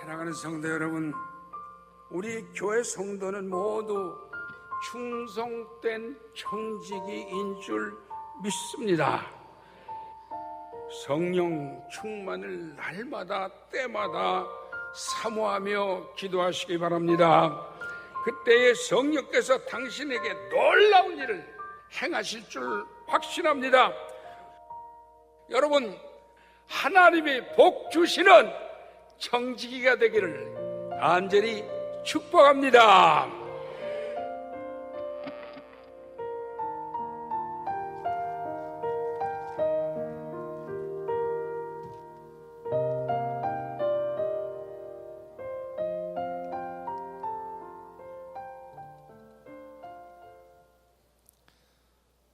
사랑하는 성도 여러분, 우리 교회 성도는 모두 충성된 청지기인 줄 믿습니다. 성령 충만을 날마다 때마다 사모하며 기도하시기 바랍니다. 그때의 성령께서 당신에게 놀라운 일을 행하실 줄 확신합니다. 여러분, 하나님이 복 주시는 청지기가 되기를 간절히 축복합니다.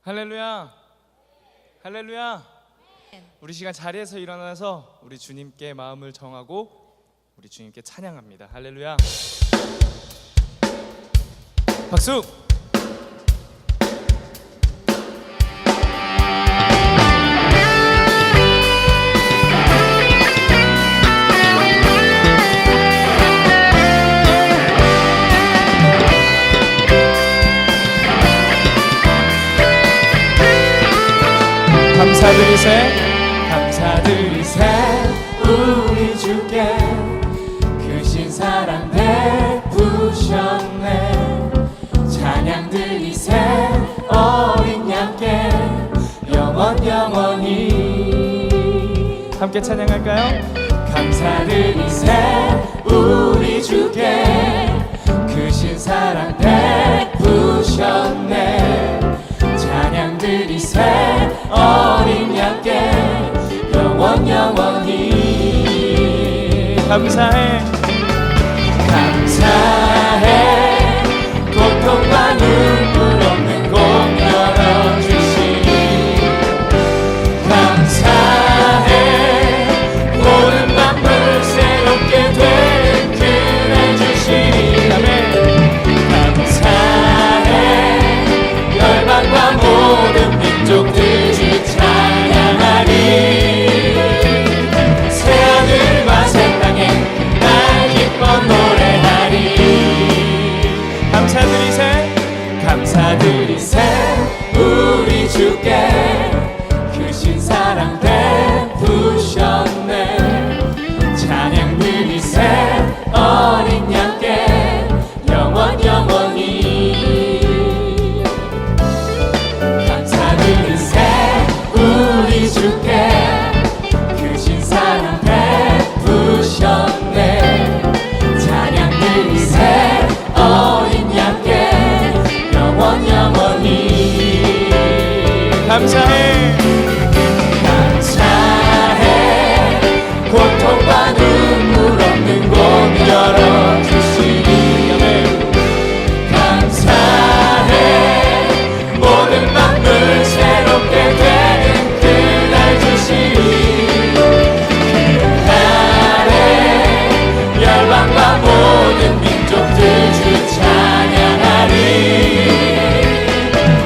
할렐루야, 할렐루야. 우리 시간 자리에서 일어나서 우리 주님께 마음을 정하고 우리 주님께 찬양합니다. 할렐루야. 박수. 감사드리세, 감사드리세 우리 주께 크신 사랑 베푸셨네. 찬양드리세 어린 양께 영원히. 함께 찬양할까요? 감사드리세 우리 주께 크신 사랑 베푸셨네. 찬양드리세 어린 양께 영원히. 감사해, 감사해 고통과 눈물 없는 곳 열어주시니. 감사해 모든 만물 새롭게 되는 그날 주시니. 감사해 열방과 모든 민족들 주 찬양하리. 새하늘과 새 땅에 날 기뻐 노래하리. 감사드리세, 감사드리세 우리 주께 크신 사랑 베푸셨네. 찬양드리세 어린 양께 영원히. 감사드리세 우리 주께 크신 사랑 베푸셨네. 찬양드리세 어린 양께 영원히. 감사해, 감사해 고통과 눈물 없는 곳 열어주시니. 감사해 모든 만물 새롭게 되는 그날 주시니. 그날에 열방과 모든 민족들 주 찬양하리.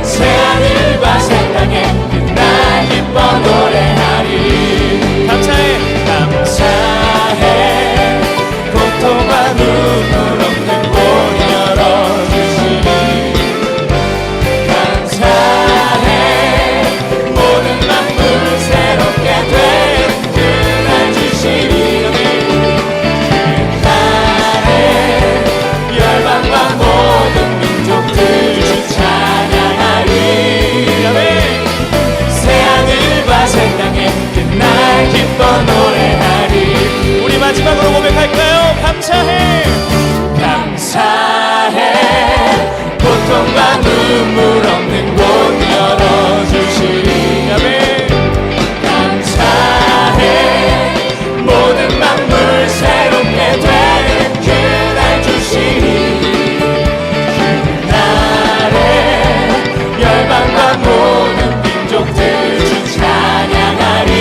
새하늘과 새 땅에 그날 기뻐 노래하리. 감사해, 감사해 고통과 눈물 없는 곳 열어주시니. 감사해 모든 만물 새롭게 되는 그날 주시니. 그날에 열방과 모든 민족들 주 찬양하리. 새하늘과 새 땅에 그날 기뻐 노래하리. 우리 마지막으로 고백할까요? 감사해, 감사해 고통과 눈물 없는 곳 열어주시니. 감사해 모든 만물 새롭게 되는 그날 주시니. 그날에 열방과 모든 민족들 주 찬양하리.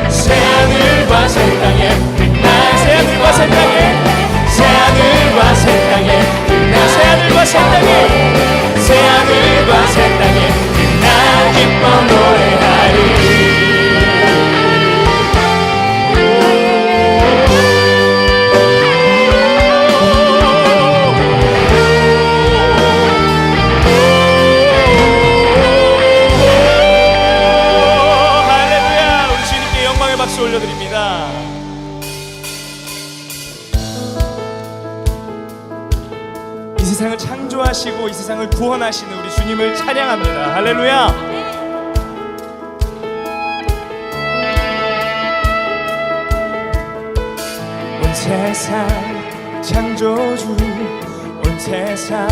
새하늘과 새 땅에 그날 새하늘과 새 땅에 새하늘과 새 땅에 그날 새하늘과 새 땅에 새하늘과 새 땅에 그날 기뻐 노래하리. 세상을 구원하시는 우리 주님을 찬양합니다. 할렐루야. 온 세상 창조주, 온 세상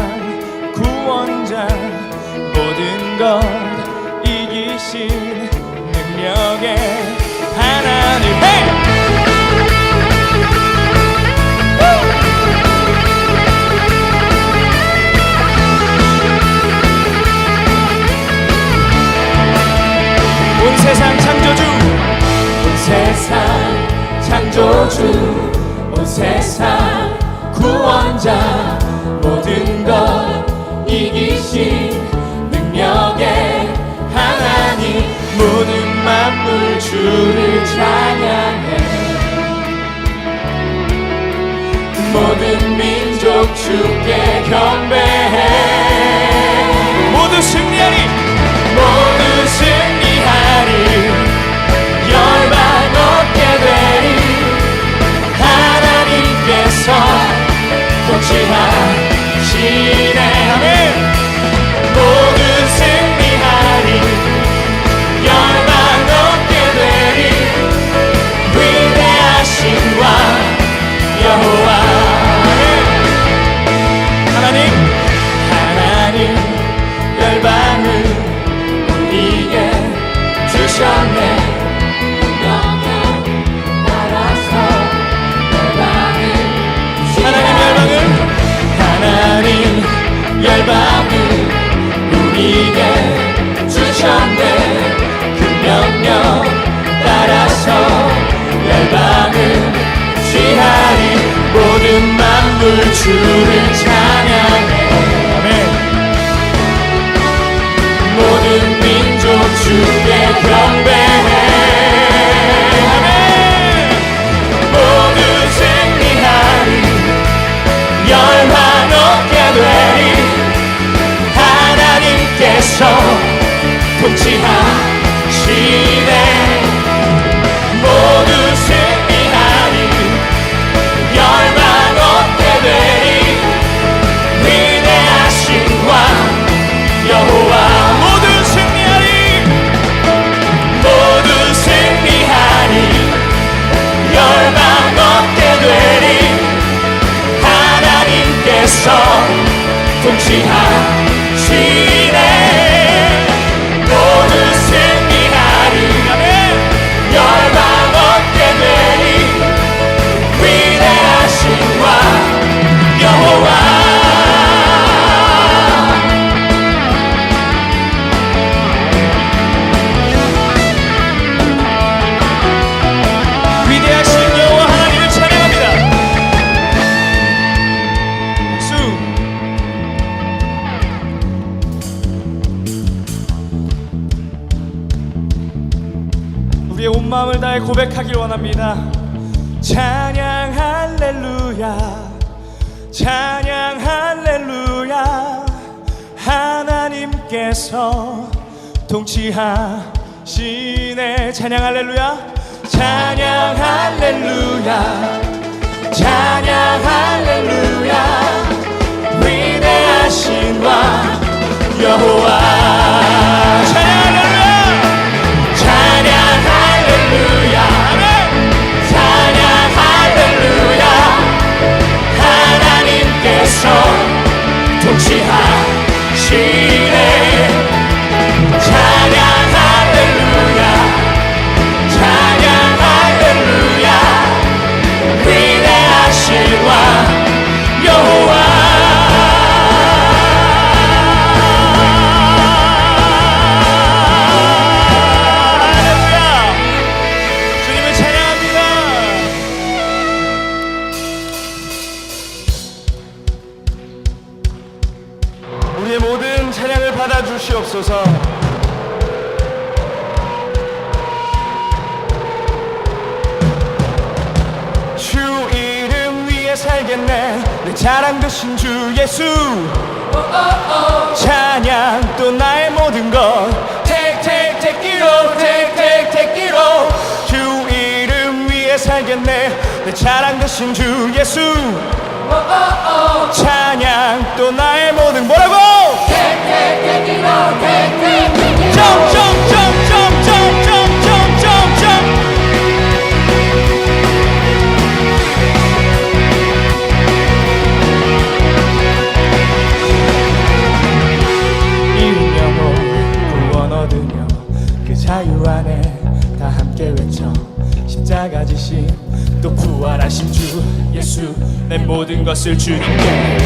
구원자, 모든 것 이기신 능력의 하나님. 온 세상 창조주, 온 세상 창조주, 온 세상 구원자, 모든 것 이기신 능력의 하나님. 모든 만물 주를 찬양해, 모든 민족 주께 경배해. 모두 승리하리, 모두 승리하리, 열방 얻게 되리. 하나님께서 통치하시네. 아멘. 모두 승리하리, 열방 얻게 되리. 위대하신 왕 여호와. 하나님 열방을 우리에게 주셨네. 하나님 열방을 우리에게 주셨네. 그 명령 따라서 열방을 취하리. 모든 만물 주를 찬양해. 아멘. 모든 민족 주께 경배해. 아멘. 모두 승리하리, 열방 얻게 되리. 하나님께서 통치하시네. 모두 승리하리, 열방 얻게 되리. 위대하신 왕 여호와. 모두 승리하리, 모두 승리하리, 열방 얻게 되리. 하나님께서 통치하시네. 모두 승리하리, 열방 얻게 되리. 위대하신 왕 여호와. 위대하신 여호와 하나님을 찬양합니다. 박수. 우리의 온 마음을 다해 고백하길 원합니다. 찬양 할렐루야, 찬양 할렐루야. 하나님께서 통치하시네. 찬양 할렐루야, 찬양 할렐루야, 찬양 할렐루야. 위대하신 왕 여호와. 찬양 할렐루야, 찬양 할렐루야, 찬양 할렐루야. 하나님께서 통치하시네. 찬양 할렐루야, 찬양 할렐루야. 위대하신 왕 여호와. 우리의 모든 찬양을 받아주시옵소서. 주 이름 위에 살겠네. 내 자랑 되신 주 예수. 찬양 또 나의 모든 것. 택기로 주 이름 위에 살겠네. 내 자랑 되신 주 예수. 찬양 또 나의 모든 뭐라고? 이은 영혼 구원 얻으며 그 자유 안에 다 함께 외쳐 십자가 지신 또 부활하신 주 예수 내 모든 것을 주님께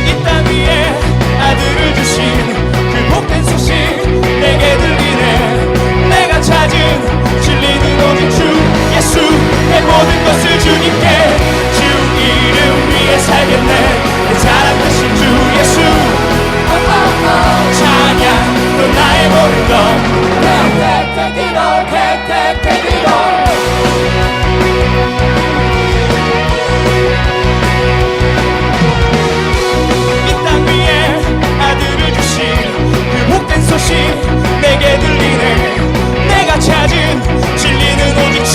이 땅 위에 아들을 주신 그 복된 소식 내게 들리네 내가 찾은 진리는 오직 주 예수 내 모든 것을 주님께 주 이름 위에 살겠네 내 자랑 되신 주 예수 찬양 또 나의 모든 것 Take it all, take it all 이 땅 위에 아들을 주신 그 복된 소식 내게 들리네 내가 찾은 진리는 오직 주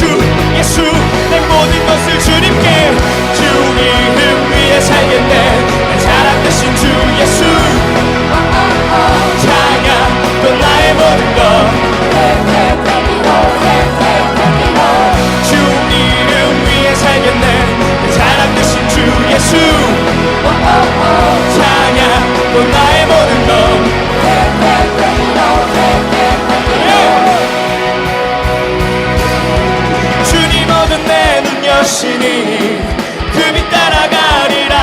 예수 내 모든 것을 주님께 주 이름 위에 살겠네 내 자랑 되신 주 예수 찬양 또 나의 모든 것 주 이름 위에 살겠네 내 자랑 되신 주 예수 찬양 또 나의 모든 것 주님 얻은 내 눈 여시니 그 빛 따라가리라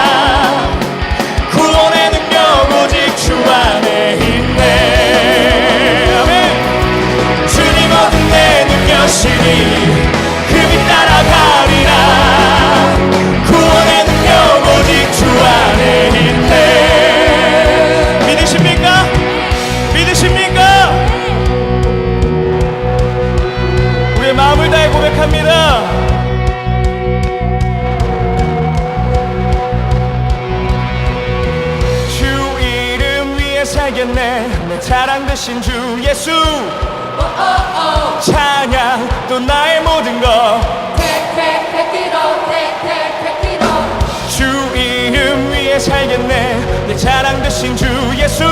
구원의 능력 오직 주 안에 있네 아멘 주님 얻은 내 눈 여시니 그 빛 따라가리라 구원의 능력 오직 주 안에 있네 믿으십니까? 믿으십니까? 우리의 마음을 다해 고백합니다 주 이름 위에 살겠네 내 자랑 되신 주 예수 찬양 또 나의 모든 것 주 이름 위에 살겠네 내 자랑 되신 주 예수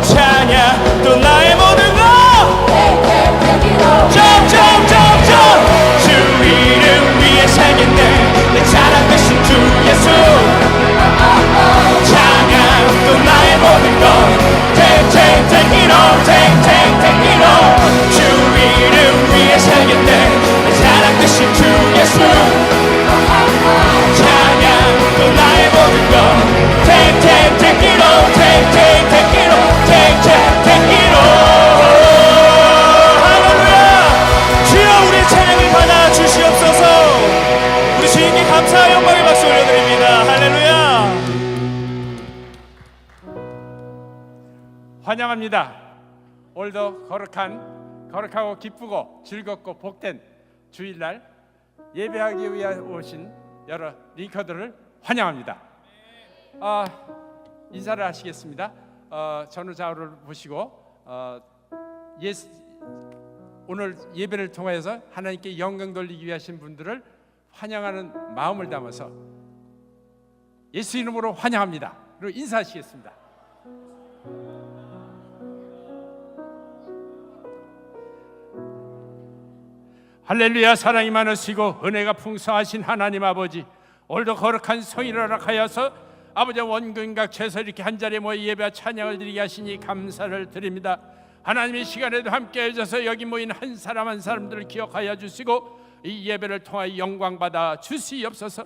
찬양 또 나의 모든 것 주 이름 위에 살겠네 내 자랑 되신 주 예수 찬양 또 나의 모든 것 Take it all, take it all 주 이름 위에 살겠네 내 자랑 되신 주 예수 찬양 또 나의 모든 것 Take it all, take it all, take it all 할렐루야 주여 우리의 찬양을 받아 주시옵소서 우리 주님께 감사와 영광의 박수 올려드립니다 할렐루야 환영합니다. 오늘도 거룩하고 기쁘고 즐겁고 복된 주일날 예배하기 위해 오신 여러 링커들을 환영합니다. 인사를 하시겠습니다. 전후좌우를 보시고 오늘 예배를 통해서 하나님께 영광 돌리기 위해 하신 분들을 환영하는 마음을 담아서 예수 이름으로 환영합니다. 그리고 인사하시겠습니다. 할렐루야. 사랑이 많으시고 은혜가 풍성하신 하나님 아버지, 오늘도 거룩한 성일을 허락하여서 아버지 원근각처에서 이렇게 한자리에 모여 예배와 찬양을 드리게 하시니 감사를 드립니다. 하나님의 시간에도 함께 해주셔서 여기 모인 한 사람 한 사람들을 기억하여 주시고 이 예배를 통하여 영광받아 주시옵소서.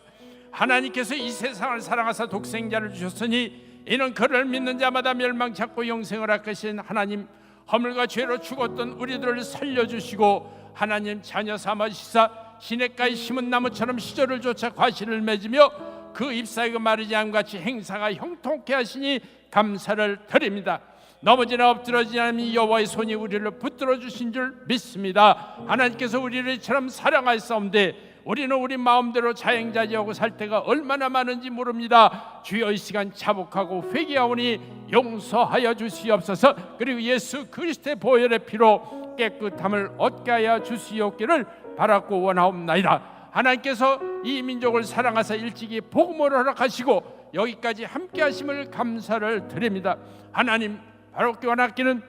하나님께서 이 세상을 사랑하사 독생자를 주셨으니 이는 그를 믿는 자마다 멸망치 않고 영생을 얻으신 하나님, 허물과 죄로 죽었던 우리들을 살려주시고 하나님 자녀 삼으시사 시냇가에 심은 나무처럼 시절을 쫓아 과실을 맺으며 그 잎사귀 마르지 않은 같이 행사가 형통케 하시니 감사를 드립니다. 넘어지나 엎드러지지 않으면 여호와의 손이 우리를 붙들어 주신 줄 믿습니다. 하나님께서 우리를 이처럼 사랑하였사온데 우리는 우리 마음대로 자행자지하고 살 때가 얼마나 많은지 모릅니다. 주여 이 시간 자복하고 회개하오니 용서하여 주시옵소서. 그리고 예수 그리스도의 보혈의 피로 깨끗함을 얻게 하여 주시옵기를 바라고 원하옵나이다. 하나님께서 이 민족을 사랑하사 일찍이 복음을 허락하시고 여기까지 함께 하심을 감사를 드립니다. 하나님, 바로 교환학기는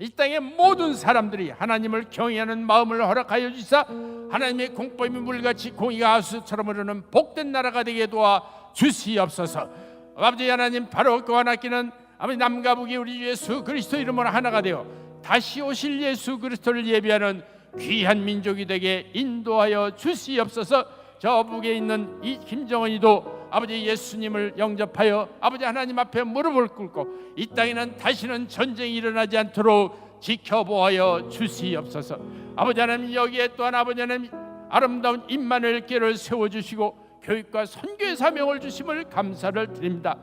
이 땅의 모든 사람들이 하나님을 경외하는 마음을 허락하여 주시사 하나님의 공법이 물같이 공의가 하수처럼 흐르는 복된 나라가 되게 도와 주시옵소서. 아버지 하나님, 바로 교환학기는 아버지 남과 북이 우리 예수 그리스도 이름으로 하나가 되어 다시 오실 예수 그리스도를 예비하는 귀한 민족이 되게 인도하여 주시옵소서. 저 북에 있는 이 김정은이도 아버지 예수님을 영접하여 아버지 하나님 앞에 무릎을 꿇고 이 땅에는 다시는 전쟁이 일어나지 않도록 지켜보아여 주시옵소서. 아버지 하나님, 여기에 또한 아버지 하나님 아름다운 임마누엘 교회를 세워주시고 교육과 선교의 사명을 주심을 감사를 드립니다.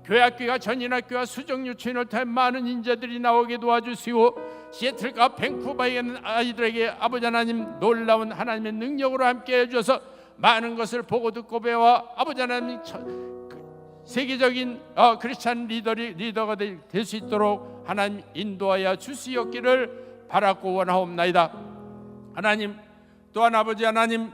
교회학교가 전인학교와 수정유치원을 통해 많은 인재들이 나오게 도와주시고 시애틀과 밴쿠버에 있는 아이들에게 아버지 하나님 놀라운 하나님의 능력으로 함께해 주셔서 많은 것을 보고 듣고 배워 아버지 하나님 세계적인 크리스찬 리더가 될 수 있도록 하나님 인도하여 주시옵기를 바라고 원하옵나이다. 하나님, 또한 아버지 하나님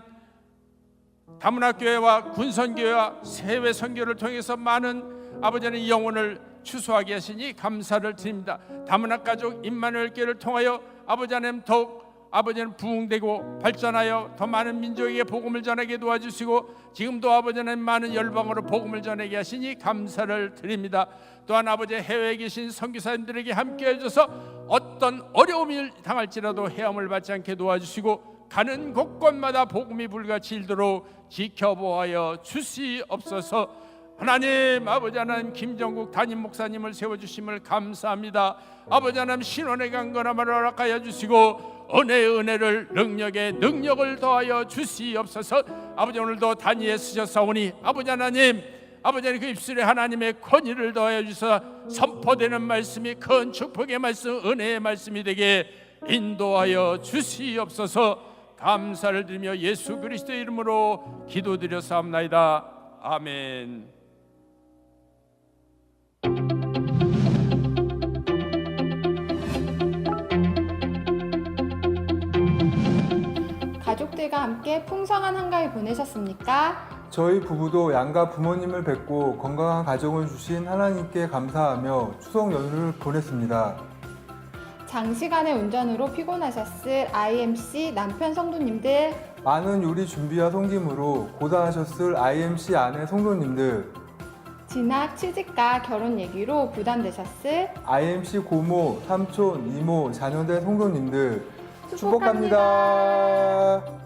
다문화교회와 군선교회와 세외 선교를 통해서 많은 아버지 하나님 영혼을 추수하게 하시니 감사를 드립니다. 다문화 가족 임마누엘 교회를 통하여 아버지 하나님 더욱 아버지 하나님 부흥되고 발전하여 더 많은 민족에게 복음을 전하게 도와주시고 지금도 아버지 하나님 많은 열방으로 복음을 전하게 하시니 감사를 드립니다. 또한 아버지 해외에 계신 선교사님들에게 함께 해줘서 어떤 어려움을 당할지라도 헤엄을 받지 않게 도와주시고 가는 곳곳마다 복음이 불같이 일도록 지켜보아여 주시옵소서. 하나님, 아버지 하나님 김정국 담임 목사님을 세워주심을 감사합니다. 아버지 하나님 신원의 강건함을 허락하여 주시고 은혜의 은혜를 능력의 능력을 더하여 주시옵소서. 아버지, 오늘도 단위에 쓰셨사오니 아버지 하나님 그 입술에 하나님의 권위를 더하여 주셔서 선포되는 말씀이 큰 축복의 말씀, 은혜의 말씀이 되게 인도하여 주시옵소서. 감사를 드리며 예수 그리스도의 이름으로 기도드렸사옵나이다. 아멘. 가족들과 함께 풍성한 한가위 보내셨습니까? 저희 부부도 양가 부모님을 뵙고 건강한 가정을 주신 하나님께 감사하며 추석 연휴를 보냈습니다. 장시간의 운전으로 피곤하셨을 IMC 남편 성도님들, 많은 요리 준비와 섬김으로 고단하셨을 IMC 아내 성도님들, 진학, 취직과 결혼 얘기로 부담되셨을 IMC 고모, 삼촌, 이모, 자녀들 성도님들 축복합니다. 축복합니다.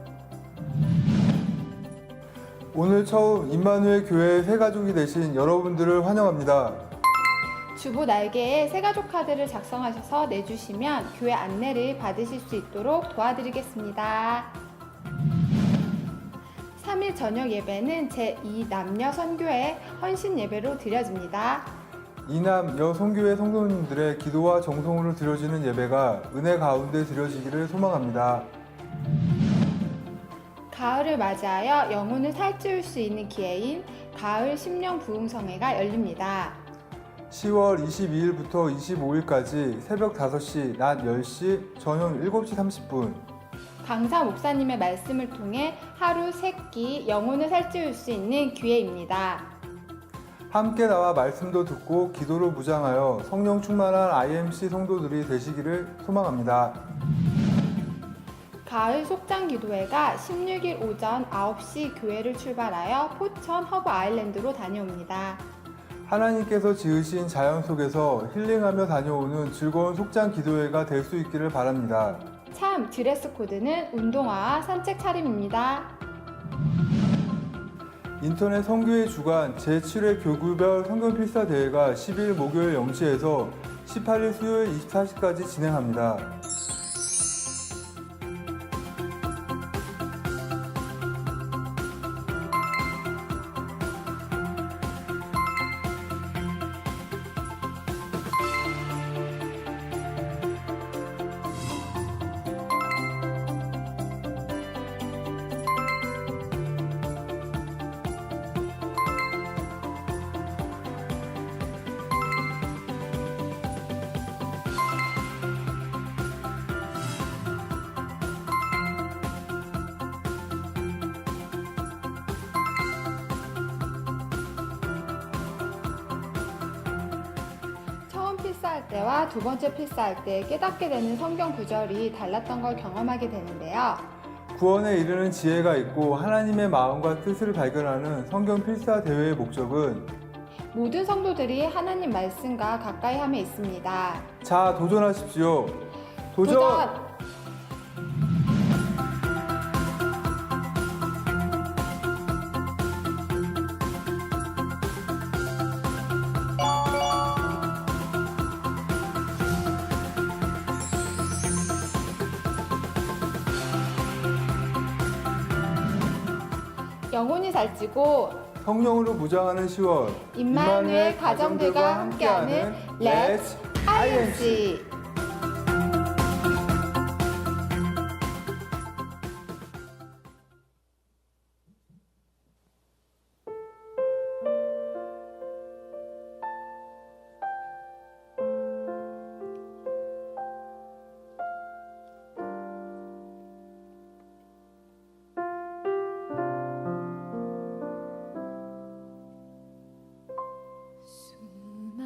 오늘 처음 임마누엘 교회 새가족이 되신 여러분들을 환영합니다. 주보 날개에 새가족 카드를 작성하셔서 내주시면 교회 안내를 받으실 수 있도록 도와드리겠습니다. 3일 저녁 예배는 제2 남녀 선교회 헌신 예배로 드려집니다. 이남 여성교회 성도님들의 기도와 정성으로 드려지는 예배가 은혜 가운데 드려지기를 소망합니다. 가을을 맞이하여 영혼을 살찌울 수 있는 기회인 가을 심령 부흥성회가 열립니다. 10월 22일부터 25일까지 새벽 5시, 낮 10시, 저녁 7시 30분. 강사 목사님의 말씀을 통해 하루 3끼 영혼을 살찌울 수 있는 기회입니다. 함께 나와 말씀도 듣고 기도로 무장하여 성령 충만한 IMC 성도들이 되시기를 소망합니다. 가을 속장 기도회가 16일 오전 9시 교회를 출발하여 포천 허브 아일랜드로 다녀옵니다. 하나님께서 지으신 자연 속에서 힐링하며 다녀오는 즐거운 속장 기도회가 될 수 있기를 바랍니다. 참 드레스 코드는 운동화와 산책 차림입니다. 인터넷 선교회 주간 제7회 교구별 성경 필사 대회가 10일 목요일 0시에서 18일 수요일 24시까지 진행합니다. 필사할 때와 두 번째 필사할 때 깨닫게 되는 성경 구절이 달랐던 걸 경험하게 되는데요. 구원에 이르는 지혜가 있고 하나님의 마음과 뜻을 발견하는 성경 필사 대회의 목적은 모든 성도들이 하나님 말씀과 가까이 함에 있습니다. 자, 도전하십시오. 도전! 영혼이 살찌고 성령으로 무장하는 10월 임마누엘 가정들과 함께하는 Let's INC.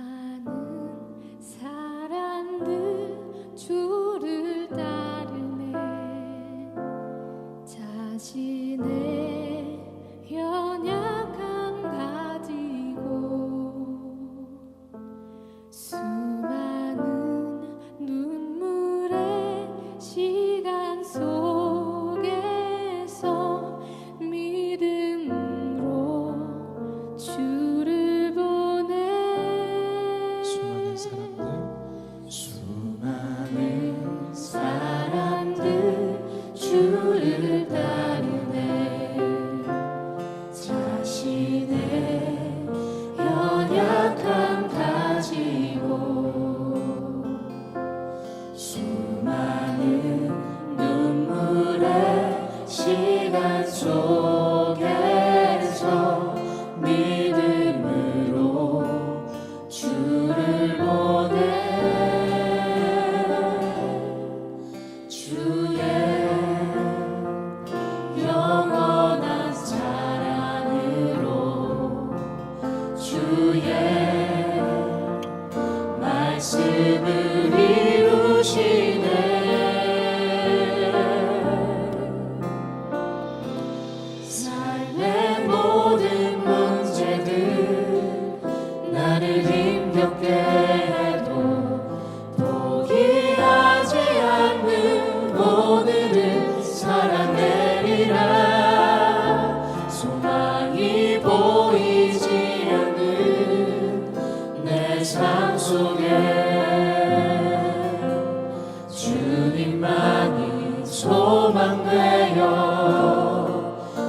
수많은 사람들 주를 따르네. 자신의 연약함 가지고 수많은 눈물의 시간 속에서 믿음으로 주를 보내. 수많은 사람들 주를 따르네. 자신의 연약함 가지고 수많은 눈물의 시간 속에서 믿음으로 주를 보내. 주의 영원한 사랑으로 주의 말씀을 이루시네. 삶의 모든 문제들 나를 힘겹게 해도 포기하지 않는 오늘을 살아내리라. 소망이 보이지 않는 내 삶 속에 주님만이 소망되어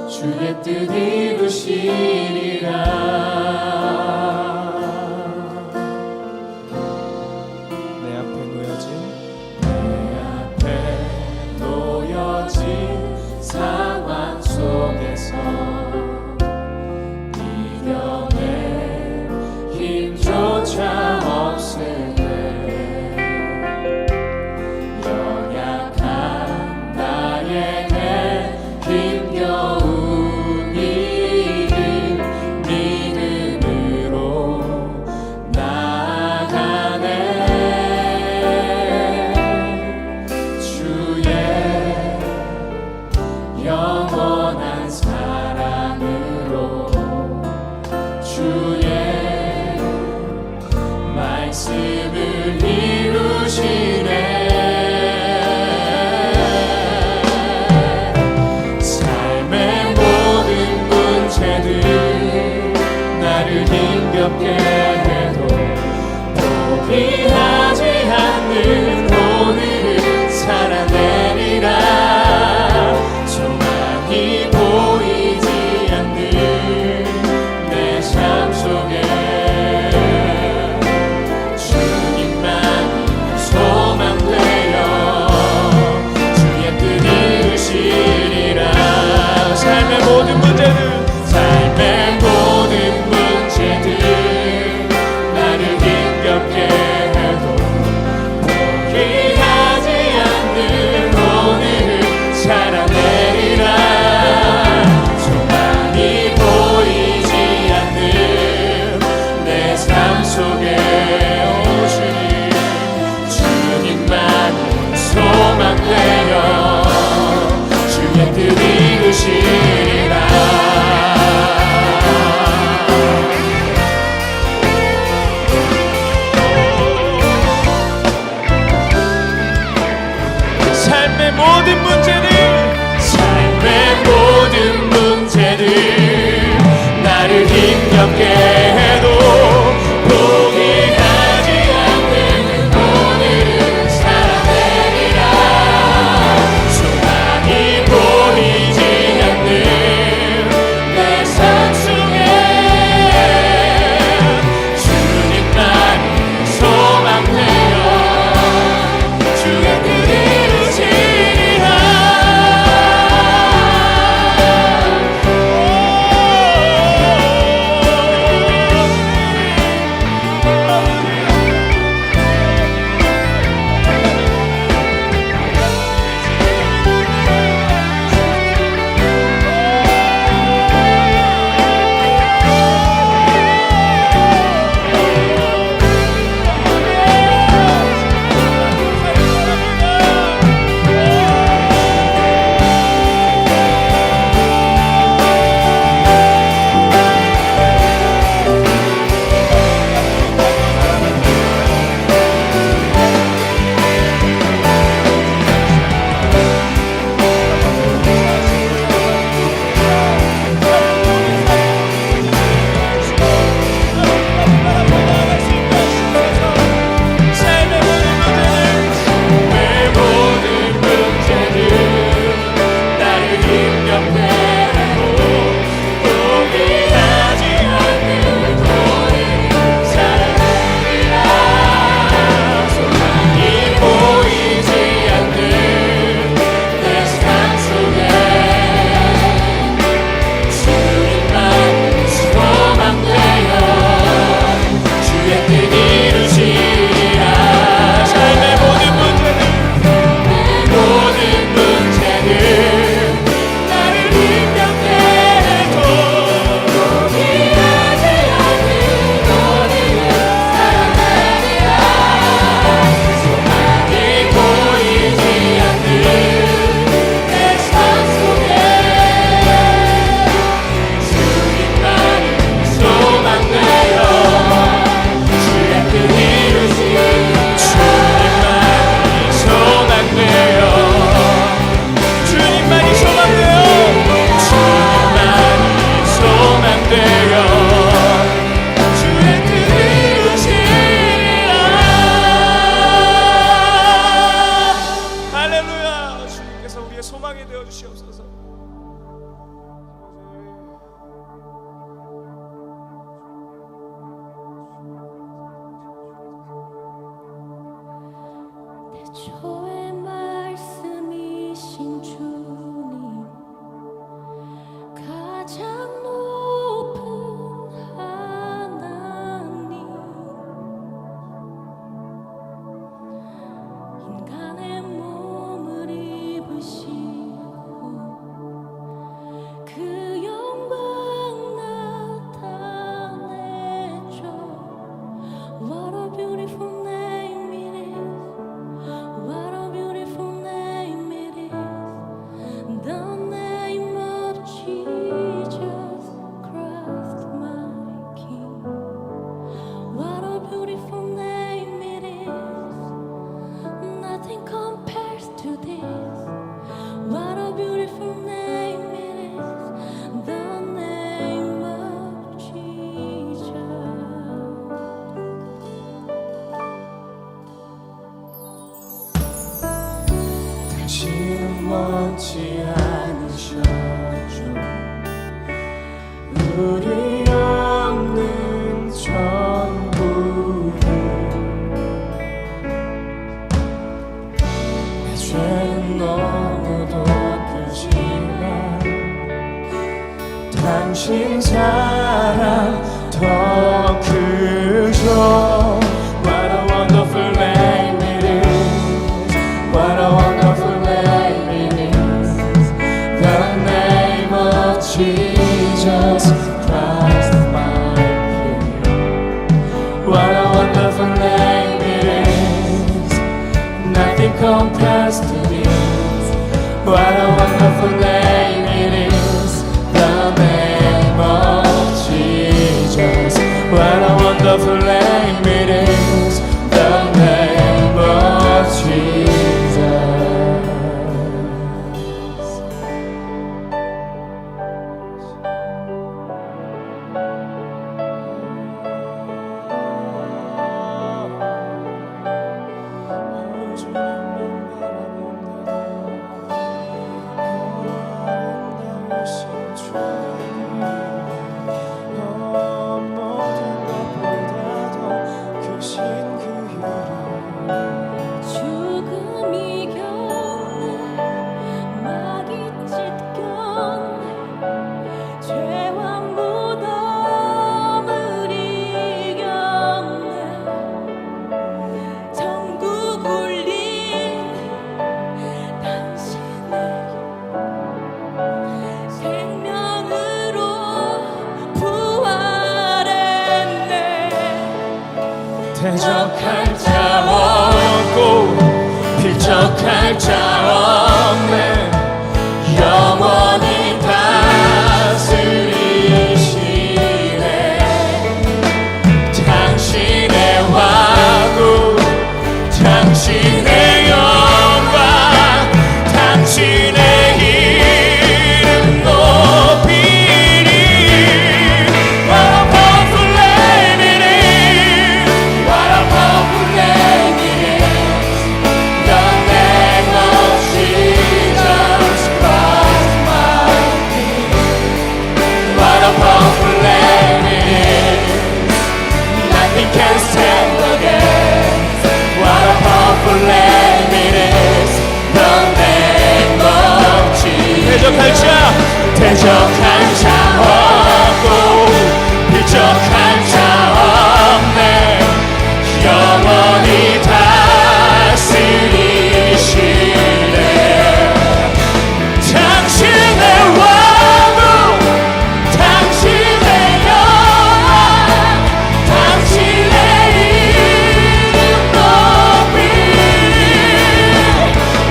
주의 뜻 이루시리라. 내 앞에 놓여진 상황 속에서 이겨낼 힘조차 없을 때 연약한 나에게 힘겨운 일을 믿음으로 나아가네. 주의 영원한 사랑으로 주의 말씀을 이루시네. 삶의 모든 문제들 나를 힘겹게 해도 포기하지 않는 오늘을 살아내리라. 소망이 보이지 않는 내 삶 속에 주님만 소망되어 주의 뜻 이루시리라. 삶의 모든 문제들 나를 힘겹게 해 힘겹게 해도 포기하지 않는 오늘은 살아내리라. 소망이 보이지 않는 내 삶 속에 주님만이 소망되어 주의 뜻 이루시리라. 소망이 되어 주시옵소서. 태초의 말씀이신 주님, 가장 높은 하나님, 인간의 몸을 입으시고 그 영광 나타내죠. What a beautiful name it is. What a beautiful name it is, the name of Jesus Christ, my King. What a beautiful name it is, nothing compares to this. What a beautiful name it is, the name of Jesus. 당신은 먼지 않으셔줘. 우리 없는 전부를. 내 죄는 너무도 크지만 당신 사랑 더 크죠. What a wonderful name it is. What a wonderful name it is. The name of Jesus Christ, my King. What a wonderful name it is. Nothing compares to this. What a wonderful name it is. The name of Jesus. What a wonderful name it is. The name of Jesus. 대적할 자 없고 필적할 자 없네 영원히 다스리시네 당신의 왕국 당신의 영광 당신의 이름 높이리 What a powerful name it is What a powerful name it is The name of Jesus Christ my King What a powerful name it is Nothing can stand against What a powerful name it is The name of Jesus 대적할 자 없고 비적할 자 없네 영원히 다스리시네 당신의 왕국 당신의 영광 당신의 이름 높이리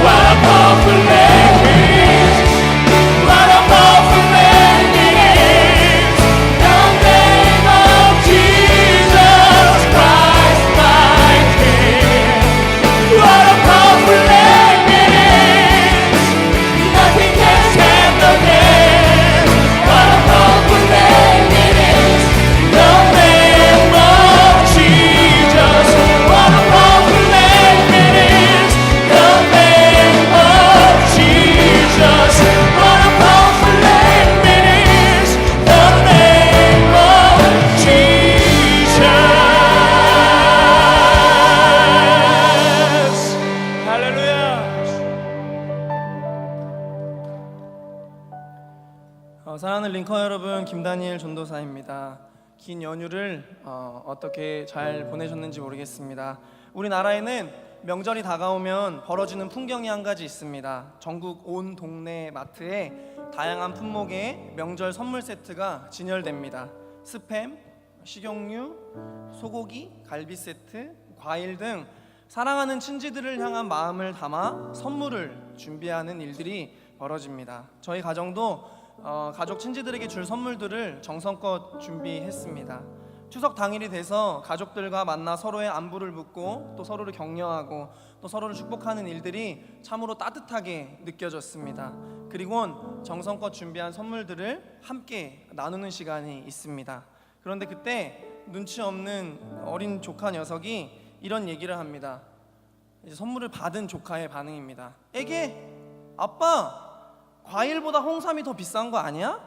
What a powerful name it is What a powerful name it is The name of Jesus Christ my King What a powerful name it is Nothing can stand against What a powerful name it is The name of Jesus What a powerful name it is The name of Jesus What a powerful name it is The name of Jesus 할렐루야 사랑하는 링컨 여러분, 김다니엘 전도사입니다. 긴 연휴를 어떻게 잘 보내셨는지 모르겠습니다. 우리나라에는 명절이 다가오면 벌어지는 풍경이 한 가지 있습니다. 전국 온 동네 마트에 다양한 품목의 명절 선물 세트가 진열됩니다. 스팸, 식용유, 소고기, 갈비 세트, 과일 등 사랑하는 친지들을 향한 마음을 담아 선물을 준비하는 일들이 벌어집니다. 저희 가정도 가족 친지들에게 줄 선물들을 정성껏 준비했습니다. 추석 당일이 돼서 가족들과 만나 서로의 안부를 묻고 또 서로를 격려하고 또 서로를 축복하는 일들이 참으로 따뜻하게 느껴졌습니다. 그리고 정성껏 준비한 선물들을 함께 나누는 시간이 있습니다. 그런데 그때 눈치 없는 어린 조카 녀석이 이런 얘기를 합니다. 이제 선물을 받은 조카의 반응입니다. 애게, 아빠, 과일보다 홍삼이 더 비싼 거 아니야?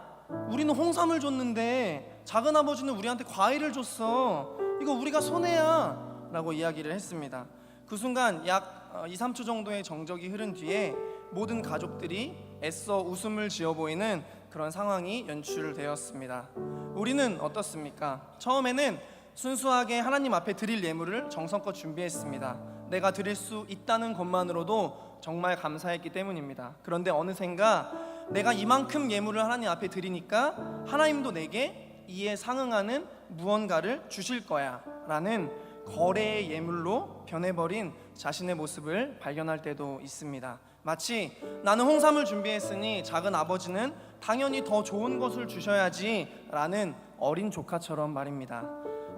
우리는 홍삼을 줬는데 작은 아버지는 우리한테 과일을 줬어. 이거 우리가 손해야 라고 이야기를 했습니다. 그 순간 약 2-3초 정도의 정적이 흐른 뒤에 모든 가족들이 애써 웃음을 지어 보이는 그런 상황이 연출되었습니다. 우리는 어떻습니까? 처음에는 순수하게 하나님 앞에 드릴 예물을 정성껏 준비했습니다. 내가 드릴 수 있다는 것만으로도 정말 감사했기 때문입니다. 그런데 어느샌가 내가 이만큼 예물을 하나님 앞에 드리니까 하나님도 내게 이에 상응하는 무언가를 주실 거야 라는 거래의 예물로 변해버린 자신의 모습을 발견할 때도 있습니다. 마치 나는 홍삼을 준비했으니 작은 아버지는 당연히 더 좋은 것을 주셔야지 라는 어린 조카처럼 말입니다.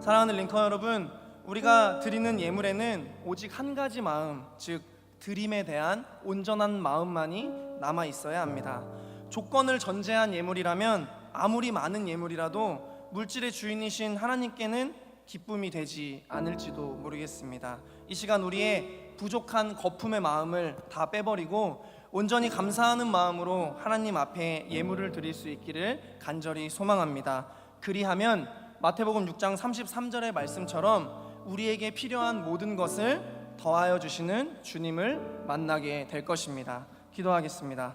사랑하는 링컨 여러분, 우리가 드리는 예물에는 오직 한 가지 마음, 즉 드림에 대한 온전한 마음만이 남아 있어야 합니다. 조건을 전제한 예물이라면 아무리 많은 예물이라도 물질의 주인이신 하나님께는 기쁨이 되지 않을지도 모르겠습니다. 이 시간 우리의 부족한 거품의 마음을 다 빼버리고 온전히 감사하는 마음으로 하나님 앞에 예물을 드릴 수 있기를 간절히 소망합니다. 그리하면 마태복음 6장 33절의 말씀처럼 우리에게 필요한 모든 것을 더하여 주시는 주님을 만나게 될 것입니다. 기도하겠습니다.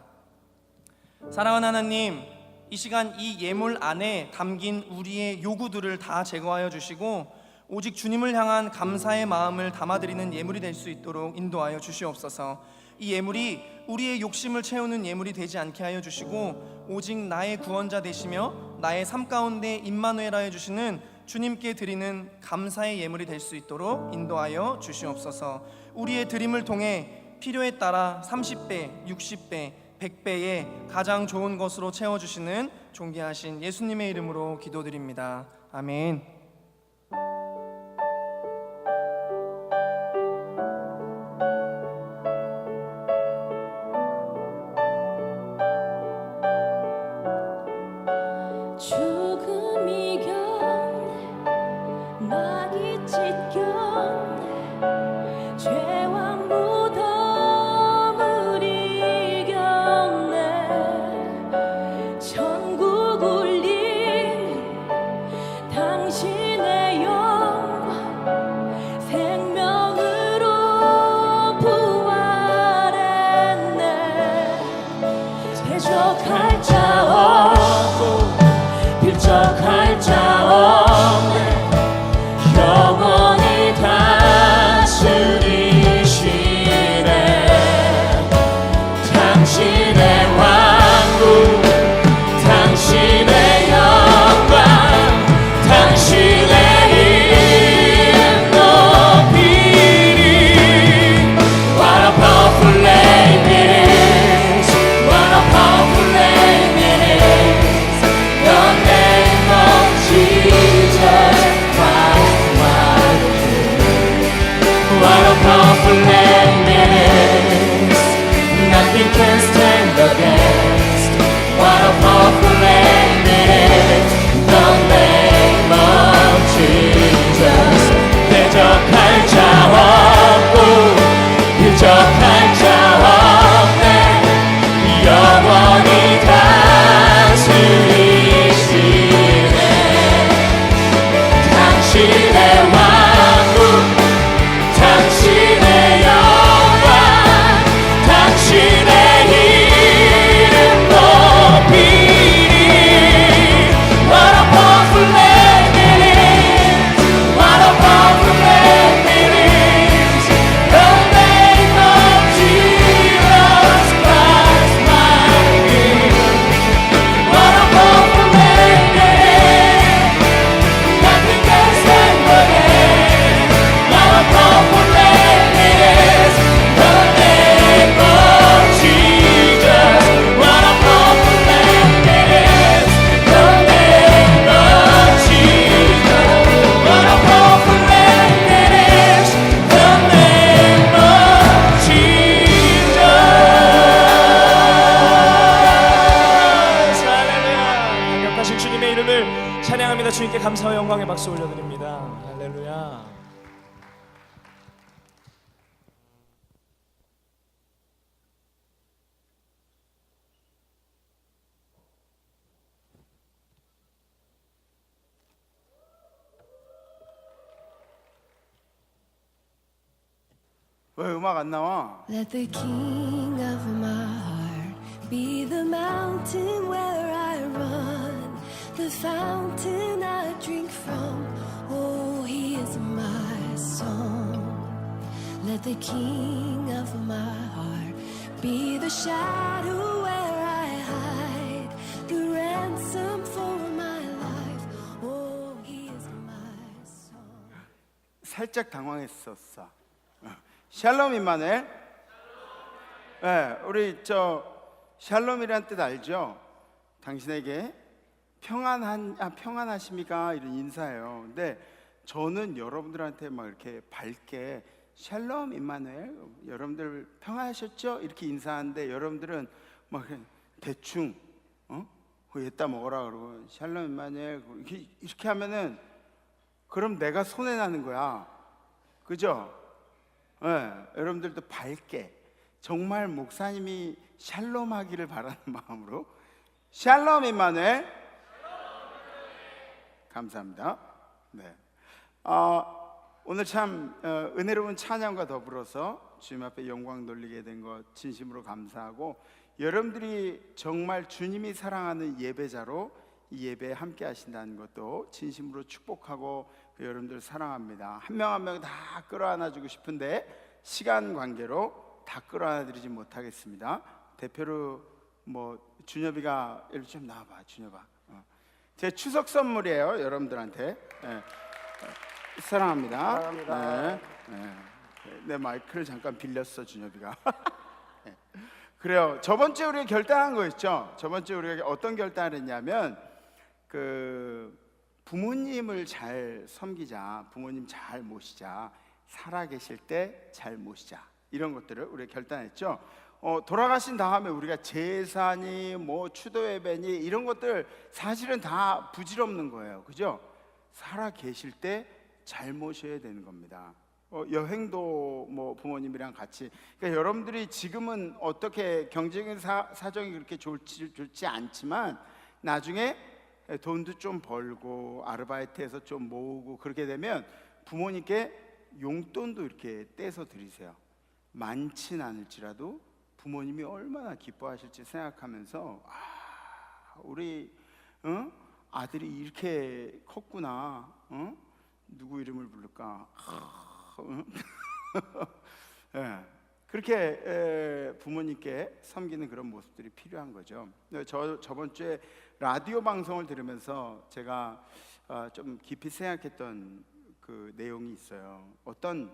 사랑하는 하나님, 이 시간 이 예물 안에 담긴 우리의 요구들을 다 제거하여 주시고 오직 주님을 향한 감사의 마음을 담아드리는 예물이 될 수 있도록 인도하여 주시옵소서. 이 예물이 우리의 욕심을 채우는 예물이 되지 않게 하여 주시고 오직 나의 구원자 되시며 나의 삶 가운데 임마누엘하여 주시는 주님께 드리는 감사의 예물이 될 수 있도록 인도하여 주시옵소서. 우리의 드림을 통해 필요에 따라 30배, 60배, 100배의 가장 좋은 것으로 채워주시는 존귀하신 예수님의 이름으로 기도드립니다. 아멘. 죽음이 견 마귀 찢겼네 죄와 무덤을 이겼네 천국 울린 당신의 영광 생명으로 부활했네 대적할 자 없고 필적할 자 없네 영원히 다스리시네 당신의 왕국 당신의 영광 당신의 이름 높이리 What a powerful name it is What a powerful name it is The name of Jesus Christ, my King. What a powerful name it is. Nothing can stand against. What a powerful name it is. The name of Jesus. 대적할 자 없고 유적할 자 없네. 영원히 다스리시네 당신의 왕국 당신의 영광 당신의 이름 높이리 What a powerful name it is What a powerful name it is The name of Jesus Christ my King What a powerful name it is Nothing can stand against What a powerful name it is The name of Jesus What a powerful name it is The name of Jesus What a powerful name it is The name of Jesus 할렐루야 강력하신 주님의 이름을 찬양합니다. 주님께 감사와 영광의 박수 올려드립니다. 할렐루야. 왜 음악 안 나와? Let the king of my heart be the mountain where I run, the fountain I drink from. Oh, he is my song. Let the king of my heart be the shadow where I hide, the ransom for my life. Oh, he is my song. 살짝 당황했었어. 샬롬 임마누엘. 네, 우리 샬롬이란 뜻 알죠? 당신에게 평안하십니까? 이런 인사예요. 근데 저는 여러분들한테 막 이렇게 밝게 샬롬 임마누엘, 여러분들 평안하셨죠? 이렇게 인사하는데 여러분들은 막 대충 얘따 먹어라 그러고 샬롬 임마누엘 이렇게 하면은 그럼 내가 손해 나는 거야. 그죠? 네, 여러분들도 밝게 정말 목사님이 샬롬하기를 바라는 마음으로 샬롬 임마누엘. 감사합니다. 네. 오늘 참 은혜로운 찬양과 더불어서 주님 앞에 영광 돌리게 된 것 진심으로 감사하고, 여러분들이 정말 주님이 사랑하는 예배자로 이 예배에 함께 하신다는 것도 진심으로 축복하고 여러분들 사랑합니다. 한 명 한 명 다 끌어안아주고 싶은데 시간 관계로 다 끌어안아드리지 못하겠습니다. 대표로 준엽이가 이리 좀 나와봐. 준엽아, 제 추석 선물이에요, 여러분들한테. 네. 사랑합니다. 사랑합니다. 내 마이크를 잠깐 빌렸어, 준엽이가. 네. 그래요. 저번 주에 우리가 결단한 거 있죠. 저번 주에 우리가 어떤 결단을 했냐면 그 부모님을 잘 섬기자, 부모님 잘 모시자, 살아계실 때 잘 모시자, 이런 것들을 우리가 결단했죠. 돌아가신 다음에 우리가 제사니 뭐 추도 예배니 이런 것들 사실은 다 부질없는 거예요, 그죠? 살아계실 때 잘 모셔야 되는 겁니다. 여행도 뭐 부모님이랑 같이, 그러니까 여러분들이 지금은 어떻게 경제적인 사정이 그렇게 좋지 않지만 나중에 돈도 좀 벌고 아르바이트해서 좀 모으고 그렇게 되면 부모님께 용돈도 이렇게 떼서 드리세요. 많진 않을지라도 부모님이 얼마나 기뻐하실지 생각하면서 우리 아들이 이렇게 컸구나. 누구 이름을 부를까? 네. 그렇게 부모님께 섬기는 그런 모습들이 필요한 거죠. 저번 주에 라디오 방송을 들으면서 제가 좀 깊이 생각했던 그 내용이 있어요. 어떤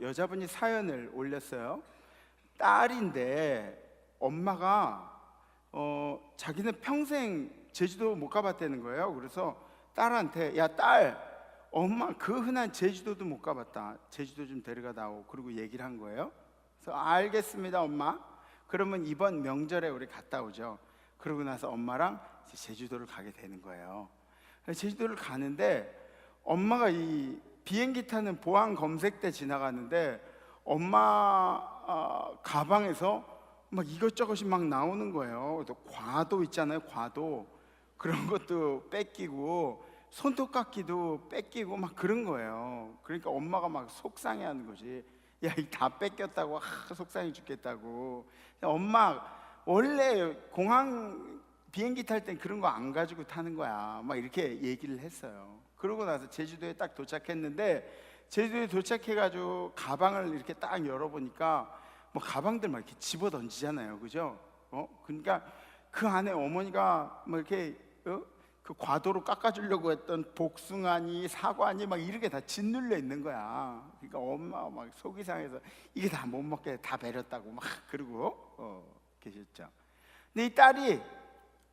여자분이 사연을 올렸어요. 딸인데 엄마가 자기는 평생 제주도 못 가봤다는 거예요. 그래서 딸한테, 야 딸, 엄마 그 흔한 제주도도 못 가봤다, 제주도 좀 데려가다오, 그리고 얘기를 한 거예요. 그래서 알겠습니다 엄마, 그러면 이번 명절에 우리 갔다 오죠. 그러고 나서 엄마랑 이제 제주도를 가게 되는 거예요. 제주도를 가는데 엄마가 이 비행기 타는 보안 검색대 지나가는데 엄마 가방에서 막 이것저것이 막 나오는 거예요. 또 과도 있잖아요, 과도. 그런 것도 뺏기고 손톱깎이도 뺏기고 막 그런 거예요. 그러니까 엄마가 막 속상해하는 거지. 야, 이 다 뺏겼다고, 속상해 죽겠다고. 엄마 원래 공항 비행기 탈 땐 그런 거 안 가지고 타는 거야, 막 이렇게 얘기를 했어요. 그러고 나서 제주도에 딱 도착했는데, 제주도에 도착해가지고 가방을 이렇게 딱 열어보니까 뭐 가방들 막 이렇게 집어 던지잖아요, 그죠? 그러니까 그 안에 어머니가 뭐 이렇게 그 과도로 깎아주려고 했던 복숭아니 사과니 막 이렇게 다 짓눌려 있는 거야. 그러니까 엄마가 막 속이 상해서 이게 다 못 먹게 다 버렸다고 막 그러고 계셨죠. 근데 이 딸이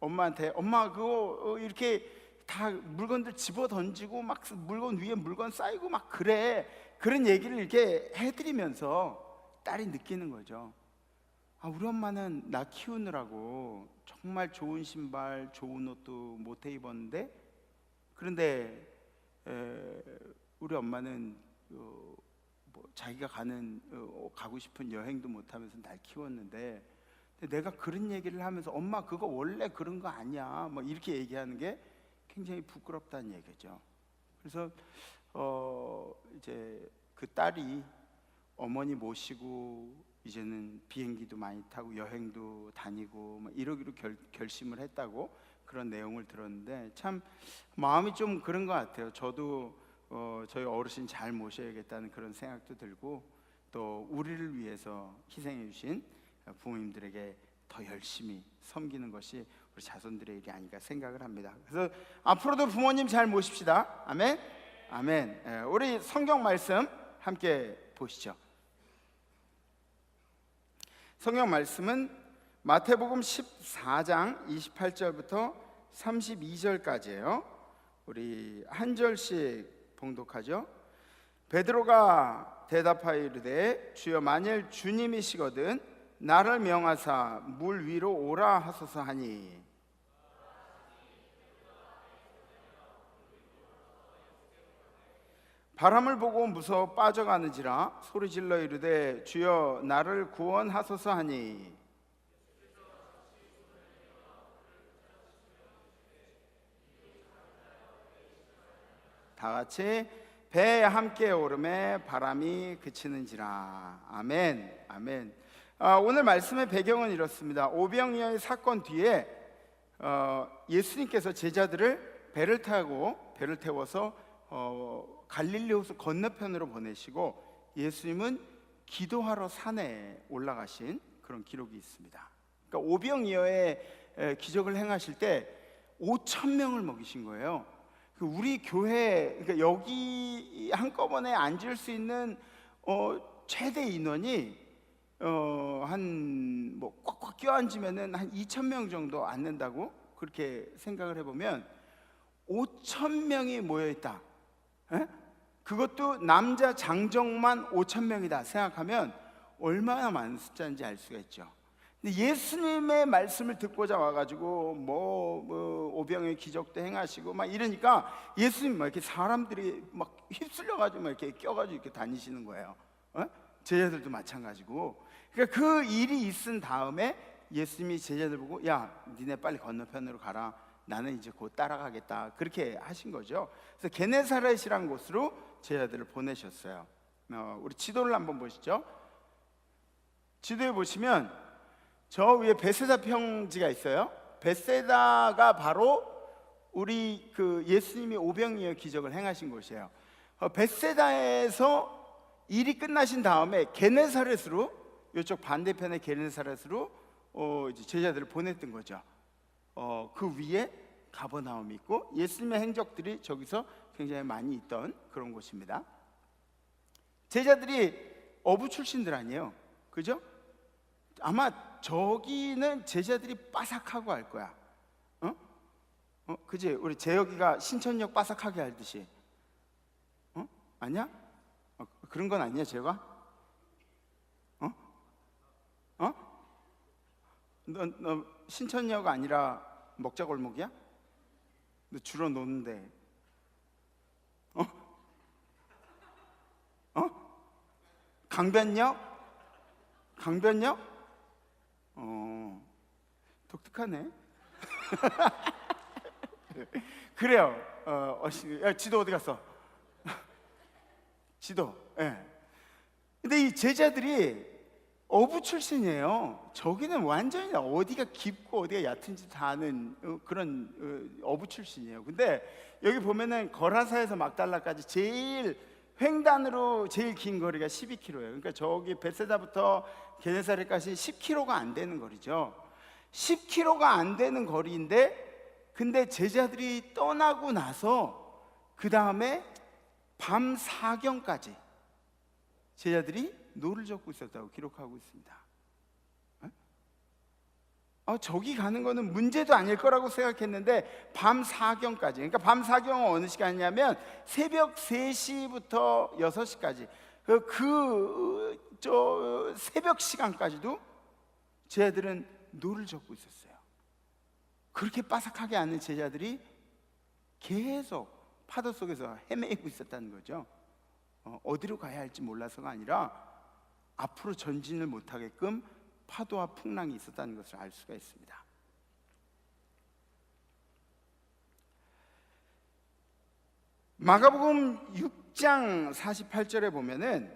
엄마한테, 엄마 그거 이렇게 다 물건들 집어 던지고 막 물건 위에 물건 쌓이고 막 그래, 그런 얘기를 이렇게 해드리면서 딸이 느끼는 거죠. 우리 엄마는 나 키우느라고 정말 좋은 신발, 좋은 옷도 못 해 입었는데, 그런데 우리 엄마는 뭐 자기가 가고 싶은 여행도 못 하면서 날 키웠는데, 내가 그런 얘기를 하면서 엄마 그거 원래 그런 거 아니야, 뭐 이렇게 얘기하는 게 굉장히 부끄럽다는 얘기죠. 그래서 이제 그 딸이 어머니 모시고 이제는 비행기도 많이 타고 여행도 다니고 막 이러기로 결심을 했다고, 그런 내용을 들었는데 참 마음이 좀 그런 것 같아요. 저도 저희 어르신 잘 모셔야겠다는 그런 생각도 들고, 또 우리를 위해서 희생해 주신 부모님들에게 더 열심히 섬기는 것이 우리 자손들의 일이 아닌가 생각을 합니다. 그래서 앞으로도 부모님 잘 모십시다. 아멘. 아멘. 우리 성경 말씀 함께 보시죠. 성경 말씀은 마태복음 14장 28절부터 32절까지예요. 우리 한 절씩 봉독하죠. 베드로가 대답하여 이르되 주여 만일 주님이시거든 나를 명하사 물 위로 오라 하소서 하니, 바람을 보고 무서워 빠져가는지라 소리질러 이르되 주여 나를 구원하소서 하니, 다 같이 배에 함께 오름에 바람이 그치는지라. 아멘. 아멘. 오늘 말씀의 배경은 이렇습니다. 오병이어의 사건 뒤에 예수님께서 제자들을 배를 태워서 갈릴리 호수 건너편으로 보내시고 예수님은 기도하러 산에 올라가신 그런 기록이 있습니다. 그러니까 오병이어의 기적을 행하실 때 5,000명을 먹이신 거예요. 우리 교회, 그러니까 여기 한꺼번에 앉을 수 있는 최대 인원이 한 뭐 꽉꽉 껴앉으면은 한 2,000명 정도 앉는다고 그렇게 생각을 해보면 5,000명이 모여 있다. 그것도 남자 장정만 5,000명이다 생각하면 얼마나 많은 숫자인지 알 수가 있죠. 근데 예수님의 말씀을 듣고자 와가지고 뭐 오병의 기적도 행하시고 막 이러니까 예수님 막 이렇게 사람들이 막 휩쓸려가지고 막 이렇게 껴가지고 이렇게 다니시는 거예요. 제자들도 마찬가지고. 그러니까 그 일이 있은 다음에 예수님이 제자들 보고 야, 니네 빨리 건너편으로 가라. 나는 이제 곧 따라가겠다. 그렇게 하신 거죠. 그래서 게네사렛이라는 곳으로 제자들을 보내셨어요. 우리 지도를 한번 보시죠. 지도에 보시면 저 위에 베세다 평지가 있어요. 베세다가 바로 우리 그 예수님이 오병이어 기적을 행하신 곳이에요. 베세다에서 일이 끝나신 다음에 게네사렛으로, 이쪽 반대편의 게네사렛으로 이제 제자들을 보냈던 거죠. 그 위에 가버나움이 있고 예수님의 행적들이 저기서 굉장히 많이 있던 그런 곳입니다. 제자들이 어부 출신들 아니에요, 그죠? 아마 저기는 제자들이 빠삭하고 할 거야. 그지? 우리 재혁이가 신천역 빠삭하게 알듯이. 아니야? 그런 건 아니야, 재혁아? 너 신천역 아니라 먹자골목이야? 너 주로 노는데. 강변역? 강변역? 독특하네. 그래요. 지도 어디 갔어? 지도. 예. 근데 이 제자들이 어부 출신이에요. 저기는 완전히 어디가 깊고 어디가 얕은지 다 아는 그런 어부 출신이에요. 근데 여기 보면은 거라사에서 막달라까지 제일 횡단으로 제일 긴 거리가 12km예요. 그러니까 저기 벳세다부터 게네사렛까지 10km가 안 되는 거리죠. 10km가 안 되는 거리인데, 근데 제자들이 떠나고 나서 그 다음에 밤 사경까지 제자들이 노를 젓고 있었다고 기록하고 있습니다. 저기 가는 거는 문제도 아닐 거라고 생각했는데 밤 사경까지, 그러니까 밤 사경은 어느 시간이냐면 새벽 3시부터 6시까지 저 새벽 시간까지도 제자들은 노를 젓고 있었어요. 그렇게 빠삭하게 앉는 제자들이 계속 파도 속에서 헤매고 있었다는 거죠. 어디로 가야 할지 몰라서가 아니라 앞으로 전진을 못하게끔 파도와 풍랑이 있었다는 것을 알 수가 있습니다. 마가복음 6장 48절에 보면은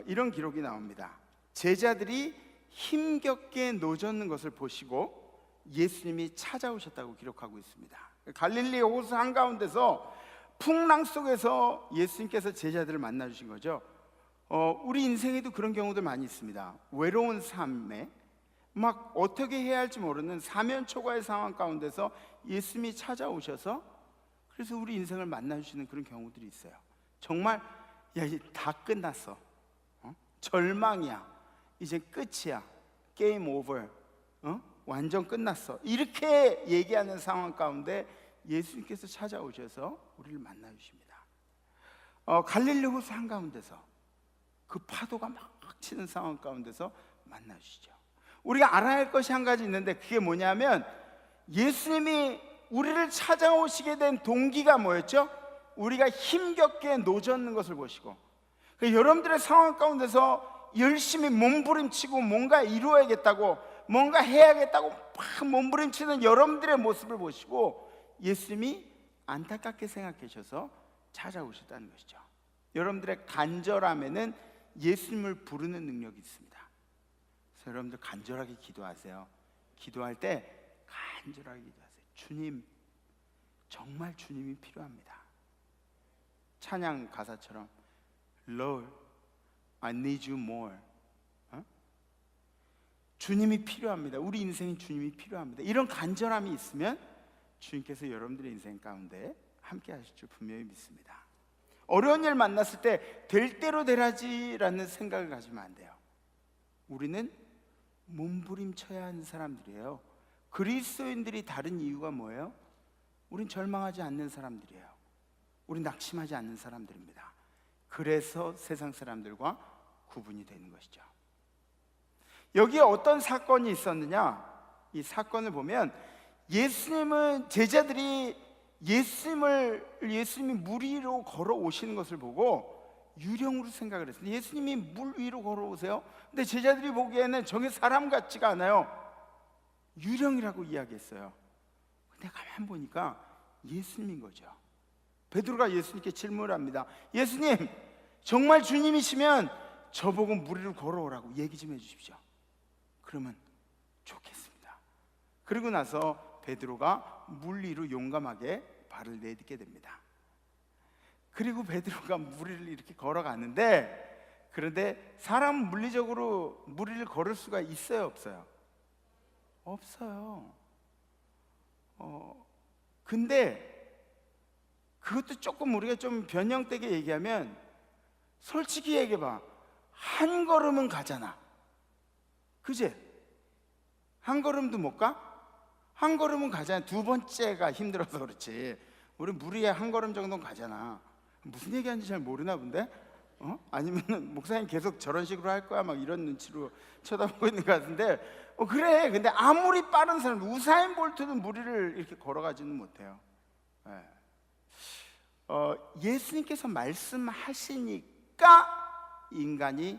이런 기록이 나옵니다. 제자들이 힘겹게 노젓는 것을 보시고 예수님이 찾아오셨다고 기록하고 있습니다. 갈릴리 호수 한가운데서 풍랑 속에서 예수님께서 제자들을 만나 주신 거죠. 우리 인생에도 그런 경우들 많이 있습니다. 외로운 삶에 막 어떻게 해야 할지 모르는 사면초가의 상황 가운데서 예수님이 찾아오셔서 그래서 우리 인생을 만나 주시는 그런 경우들이 있어요. 정말 야, 이제 다 끝났어. 절망이야. 이제 끝이야. 게임 오버. 완전 끝났어. 이렇게 얘기하는 상황 가운데 예수님께서 찾아오셔서 우리를 만나 주십니다. 갈릴리 호수 한가운데서 그 파도가 막 치는 상황 가운데서 만나 주시죠. 우리가 알아야 할 것이 한 가지 있는데 그게 뭐냐면 예수님이 우리를 찾아오시게 된 동기가 뭐였죠? 우리가 힘겹게 노젓는 것을 보시고, 여러분들의 상황 가운데서 열심히 몸부림치고 뭔가 이루어야겠다고, 뭔가 해야겠다고 막 몸부림치는 여러분들의 모습을 보시고 예수님이 안타깝게 생각하셔서 찾아오셨다는 것이죠. 여러분들의 간절함에는 예수님을 부르는 능력이 있습니다. 그래서 여러분들 간절하게 기도하세요. 기도할 때 간절하게 기도하세요. 주님, 정말 주님이 필요합니다. 찬양 가사처럼 Lord, I need you more. 주님이 필요합니다. 우리 인생에 주님이 필요합니다. 이런 간절함이 있으면 주님께서 여러분들의 인생 가운데 함께 하실 줄 분명히 믿습니다. 어려운 일 만났을 때 될 대로 되라지라는 생각을 가지면 안 돼요. 우리는 몸부림쳐야 하는 사람들이에요. 그리스도인들이 다른 이유가 뭐예요? 우린 절망하지 않는 사람들이에요. 우린 낙심하지 않는 사람들입니다. 그래서 세상 사람들과 구분이 되는 것이죠. 여기에 어떤 사건이 있었느냐? 이 사건을 보면 예수님은 제자들이 예수님이 물 위로 걸어오시는 것을 보고 유령으로 생각을 했어요. 예수님이 물 위로 걸어오세요? 근데 제자들이 보기에는 저게 사람 같지가 않아요. 유령이라고 이야기했어요. 근데 가만 보니까 예수님인 거죠. 베드로가 예수님께 질문을 합니다. 예수님, 정말 주님이시면 저보고 물 위로 걸어오라고 얘기 좀 해주십시오. 그러면 좋겠습니다. 그리고 나서 베드로가 물 위로 용감하게 발을 내딛게 됩니다. 그리고 베드로가 물 위를 이렇게 걸어가는데, 그런데 사람은 물리적으로 물 위를 걸을 수가 있어요, 없어요? 없어요. 근데 그것도 조금 우리가 좀 변형되게 얘기하면, 솔직히 얘기해봐. 한 걸음은 가잖아. 그지? 한 걸음도 못 가? 한 걸음은 가잖아. 두 번째가 힘들어서 그렇지. 우리 물 위에 한 걸음 정도는 가잖아. 무슨 얘기하는지 잘 모르나 본데? 아니면 목사님 계속 저런 식으로 할 거야? 막 이런 눈치로 쳐다보고 있는 것 같은데, 그래. 근데 아무리 빠른 사람, 우사인 볼트도 물 위를 이렇게 걸어가지는 못해요. 네. 예수님께서 말씀하시니까 인간이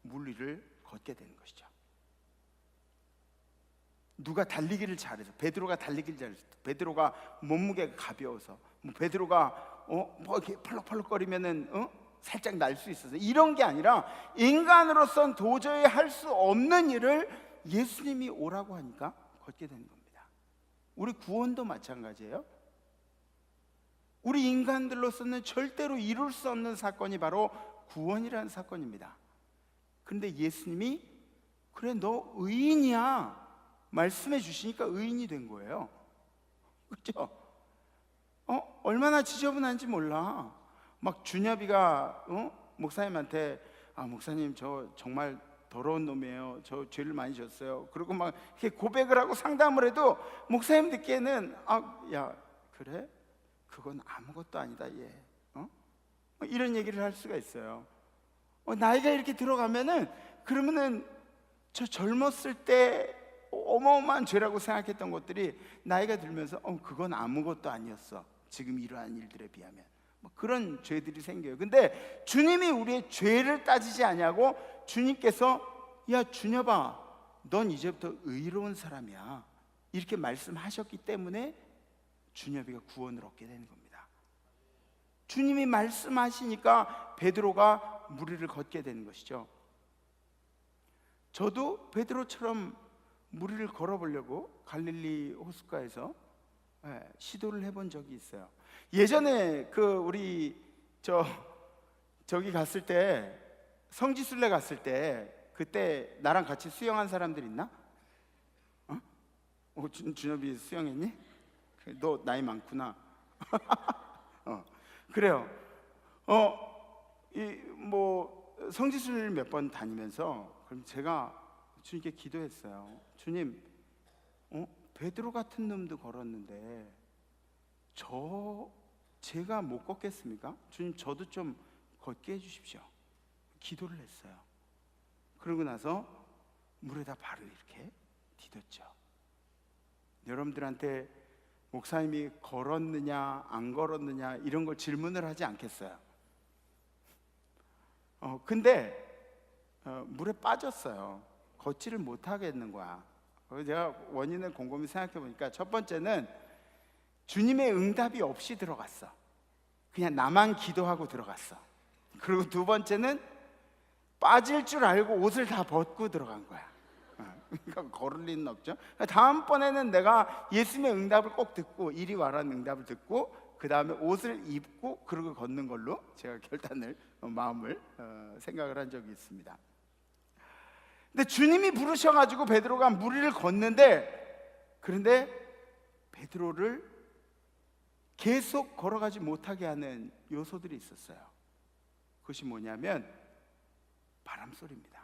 물 위를 걷게 되는 것이죠. 누가 달리기를 잘해서, 베드로가 달리기를 잘해서, 베드로가 몸무게가 가벼워서, 베드로가 뭐 이렇게 펄럭펄럭거리면은 살짝 날 수 있어서, 이런 게 아니라 인간으로선 도저히 할 수 없는 일을 예수님이 오라고 하니까 걷게 되는 겁니다. 우리 구원도 마찬가지예요. 우리 인간들로서는 절대로 이룰 수 없는 사건이 바로 구원이라는 사건입니다. 그런데 예수님이 그래 너 의인이야 말씀해 주시니까 의인이 된 거예요. 그렇죠? 얼마나 지저분한지 몰라. 막 준엽이가 목사님한테 목사님 저 정말 더러운 놈이에요. 저 죄를 많이 졌어요. 그리고 막 이렇게 고백을 하고 상담을 해도 목사님 듣기에는 야 그래? 그건 아무것도 아니다 얘. 이런 얘기를 할 수가 있어요. 나이가 이렇게 들어가면은 그러면은 저 젊었을 때 어마어마한 죄라고 생각했던 것들이 나이가 들면서 그건 아무것도 아니었어. 지금 이러한 일들에 비하면 그런 죄들이 생겨요. 근데 주님이 우리의 죄를 따지지 아니하고 주님께서 야 준엽아 넌 이제부터 의로운 사람이야 이렇게 말씀하셨기 때문에 준엽이가 구원을 얻게 되는 겁니다. 주님이 말씀하시니까 베드로가 물 위를 걷게 되는 것이죠. 저도 베드로처럼 물 위를 걸어보려고 갈릴리 호숫가에서 시도를 해본 적이 있어요. 예전에 우리 저기 갔을 때 성지순례 갔을 때 그때 나랑 같이 수영한 사람들 있나? 준엽이 수영했니? 너 나이 많구나. 그래요. 성지순례를 몇 번 다니면서 그럼 제가 주님께 기도했어요. 주님, 베드로 같은 놈도 걸었는데 제가 못 걷겠습니까? 주님 저도 좀 걷게 해주십시오. 기도를 했어요. 그러고 나서 물에다 발을 이렇게 디뎠죠. 여러분들한테 목사님이 걸었느냐 안 걸었느냐 이런 걸 질문을 하지 않겠어요. 근데 물에 빠졌어요. 걷지를 못하겠는 거야. 제가 원인을 곰곰이 생각해 보니까 첫 번째는 주님의 응답이 없이 들어갔어. 그냥 나만 기도하고 들어갔어. 그리고 두 번째는 빠질 줄 알고 옷을 다 벗고 들어간 거야. 그러니까 걸을 리는 없죠. 다음번에는 내가 예수님의 응답을 꼭 듣고 이리 와라는 응답을 듣고 그 다음에 옷을 입고 그러고 걷는 걸로 제가 마음을 생각을 한 적이 있습니다. 근데 주님이 부르셔가지고 베드로가 물 위를 걷는데, 그런데 베드로를 계속 걸어가지 못하게 하는 요소들이 있었어요. 그것이 뭐냐면 바람 소리입니다.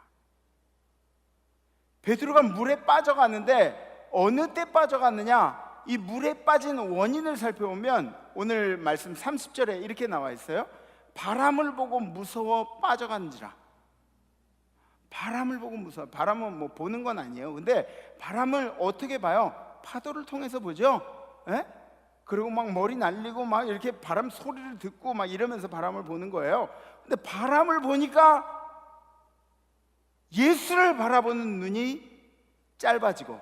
베드로가 물에 빠져가는데 어느 때 빠져갔느냐? 이 물에 빠진 원인을 살펴보면 오늘 말씀 30절에 이렇게 나와 있어요. 바람을 보고 무서워 빠져간지라. 바람을 보고 무서워. 바람은 뭐 보는 건 아니에요. 근데 바람을 어떻게 봐요? 파도를 통해서 보죠. 에? 그리고 막 머리 날리고 막 이렇게 바람 소리를 듣고 막 이러면서 바람을 보는 거예요. 근데 바람을 보니까 예수를 바라보는 눈이 짧아지고,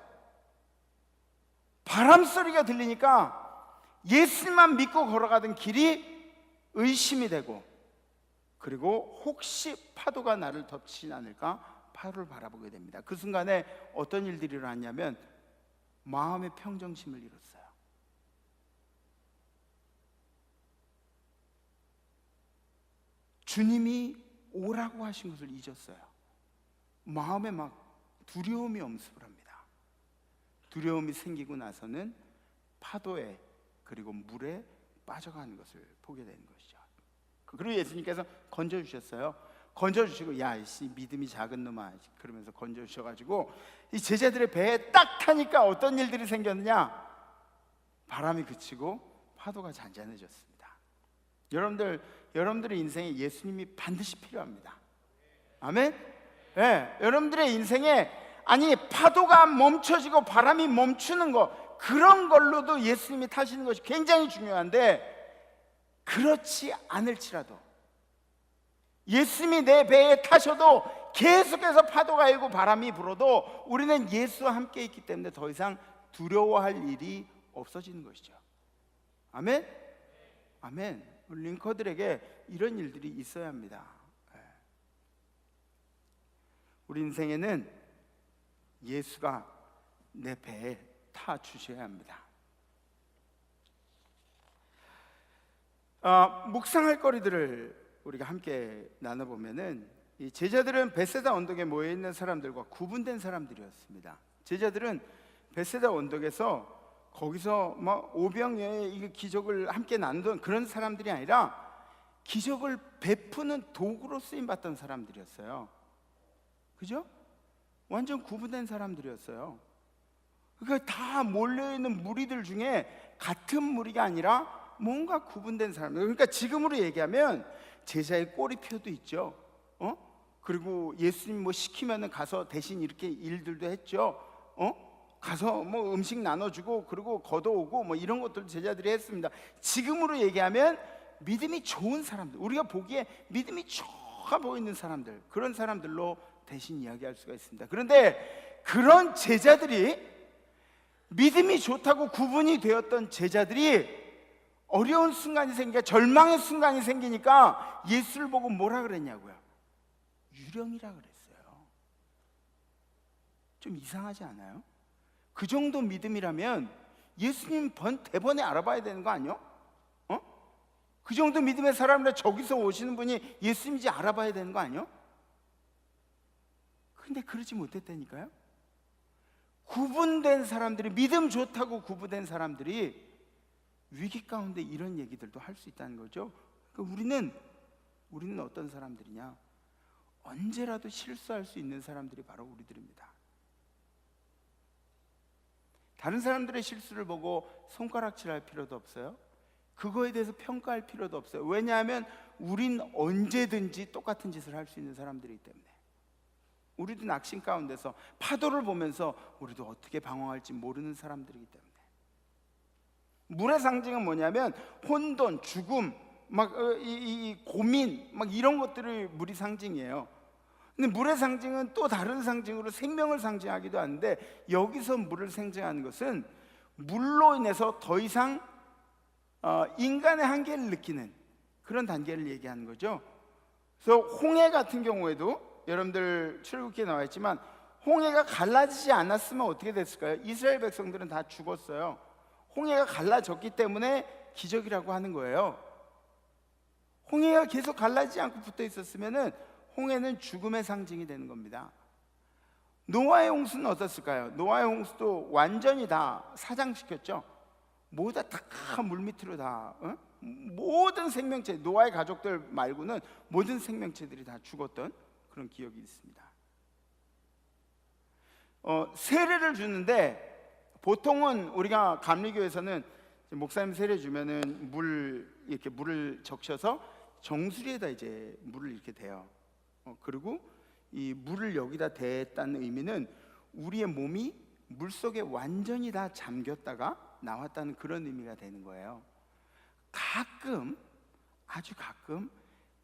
바람 소리가 들리니까 예수만 믿고 걸어가던 길이 의심이 되고, 그리고 혹시 파도가 나를 덮치진 않을까 파도를 바라보게 됩니다. 그 순간에 어떤 일들이 일어났냐면 마음의 평정심을 잃었어요. 주님이 오라고 하신 것을 잊었어요. 마음에 막 두려움이 엄습을 합니다. 두려움이 생기고 나서는 파도에 그리고 물에 빠져가는 것을 보게 되는 것이죠. 그리고 예수님께서 건져주셨어요. 건져주시고, 야, 이 믿음이 작은 놈아, 그러면서 건져주셔가지고 이 제자들의 배에 딱 타니까 어떤 일들이 생겼느냐? 바람이 그치고 파도가 잔잔해졌습니다. 여러분들의 인생에 예수님이 반드시 필요합니다. 아멘? 네, 여러분들의 인생에 파도가 멈춰지고 바람이 멈추는 거, 그런 걸로도 예수님이 타시는 것이 굉장히 중요한데, 그렇지 않을지라도 예수님이 내 배에 타셔도 계속해서 파도가 일고 바람이 불어도 우리는 예수와 함께 있기 때문에 더 이상 두려워할 일이 없어지는 것이죠. 아멘? 아멘. 링커들에게 이런 일들이 있어야 합니다. 우리 인생에는 예수가 내 배에 타 주셔야 합니다. 묵상할 거리들을 우리가 함께 나눠보면은, 이 제자들은 베세다 언덕에 모여 있는 사람들과 구분된 사람들이었습니다. 제자들은 베세다 언덕에서 거기서 막 오병이어의 이 기적을 함께 나누던 그런 사람들이 아니라 기적을 베푸는 도구로 쓰임 받던 사람들이었어요. 그죠? 완전 구분된 사람들이었어요. 그러니까 다 몰려있는 무리들 중에 같은 무리가 아니라 뭔가 구분된 사람들. 그러니까 지금으로 얘기하면 제자의 꼬리표도 있죠. 그리고 예수님 뭐 시키면은 가서 대신 이렇게 일들도 했죠. 가서 뭐 음식 나눠주고 그리고 걷어오고 뭐 이런 것들 제자들이 했습니다. 지금으로 얘기하면 믿음이 좋은 사람들, 우리가 보기에 믿음이 좋아 보이는 사람들, 그런 사람들로 대신 이야기할 수가 있습니다. 그런데 그런 제자들이, 믿음이 좋다고 구분이 되었던 제자들이 어려운 순간이 생기니까, 절망의 순간이 생기니까 예수를 보고 뭐라 그랬냐고요? 유령이라 그랬어요. 좀 이상하지 않아요? 그 정도 믿음이라면 예수님 대번에 알아봐야 되는 거 아니요? 그 정도 믿음의 사람이라 저기서 오시는 분이 예수님인지 알아봐야 되는 거 아니요? 근데 그러지 못했다니까요. 구분된 사람들이, 믿음 좋다고 구분된 사람들이 위기 가운데 이런 얘기들도 할 수 있다는 거죠. 그러니까 우리는 어떤 사람들이냐? 언제라도 실수할 수 있는 사람들이 바로 우리들입니다. 다른 사람들의 실수를 보고 손가락질할 필요도 없어요. 그거에 대해서 평가할 필요도 없어요. 왜냐하면 우린 언제든지 똑같은 짓을 할 수 있는 사람들이기 때문에. 우리도 낙심 가운데서 파도를 보면서 우리도 어떻게 방황할지 모르는 사람들이기 때문에. 물의 상징은 뭐냐면 혼돈, 죽음, 막 이 고민, 막 이런 것들을 물이 상징이에요. 근데 물의 상징은 또 다른 상징으로 생명을 상징하기도 하는데, 여기서 물을 상징하는 것은 물로 인해서 더 이상 인간의 한계를 느끼는 그런 단계를 얘기하는 거죠. 그래서 홍해 같은 경우에도 여러분들 출애굽기에 나와 있지만, 홍해가 갈라지지 않았으면 어떻게 됐을까요? 이스라엘 백성들은 다 죽었어요. 홍해가 갈라졌기 때문에 기적이라고 하는 거예요. 홍해가 계속 갈라지지 않고 붙어 있었으면은 홍해는 죽음의 상징이 되는 겁니다. 노아의 홍수는 어떻을까요? 노아의 홍수도 완전히 다 사장시켰죠. 모두 다 물밑으로 다 모든 생명체, 노아의 가족들 말고는 모든 생명체들이 다 죽었던 그런 기억이 있습니다. 세례를 주는데 보통은 우리가 감리교에서는 목사님 세례 주면은 이렇게 물을 적셔서 정수리에다 이제 물을 이렇게 대요. 그리고 이 물을 여기다 댔다는 의미는 우리의 몸이 물 속에 완전히 다 잠겼다가 나왔다는 그런 의미가 되는 거예요. 가끔, 아주 가끔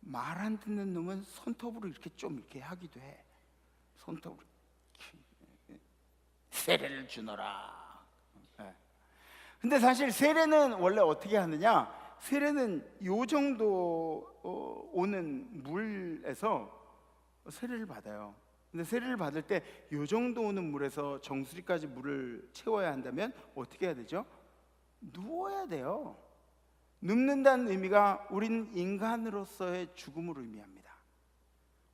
말 안 듣는 놈은 손톱으로 이렇게 좀 이렇게 하기도 해. 손톱으로 세례를 주너라. 근데 사실 세례는 원래 어떻게 하느냐? 세례는 요 정도 오는 물에서 세례를 받아요. 근데 세례를 받을 때 요 정도 오는 물에서 정수리까지 물을 채워야 한다면 어떻게 해야 되죠? 누워야 돼요. 눕는다는 의미가 우린 인간으로서의 죽음을 의미합니다.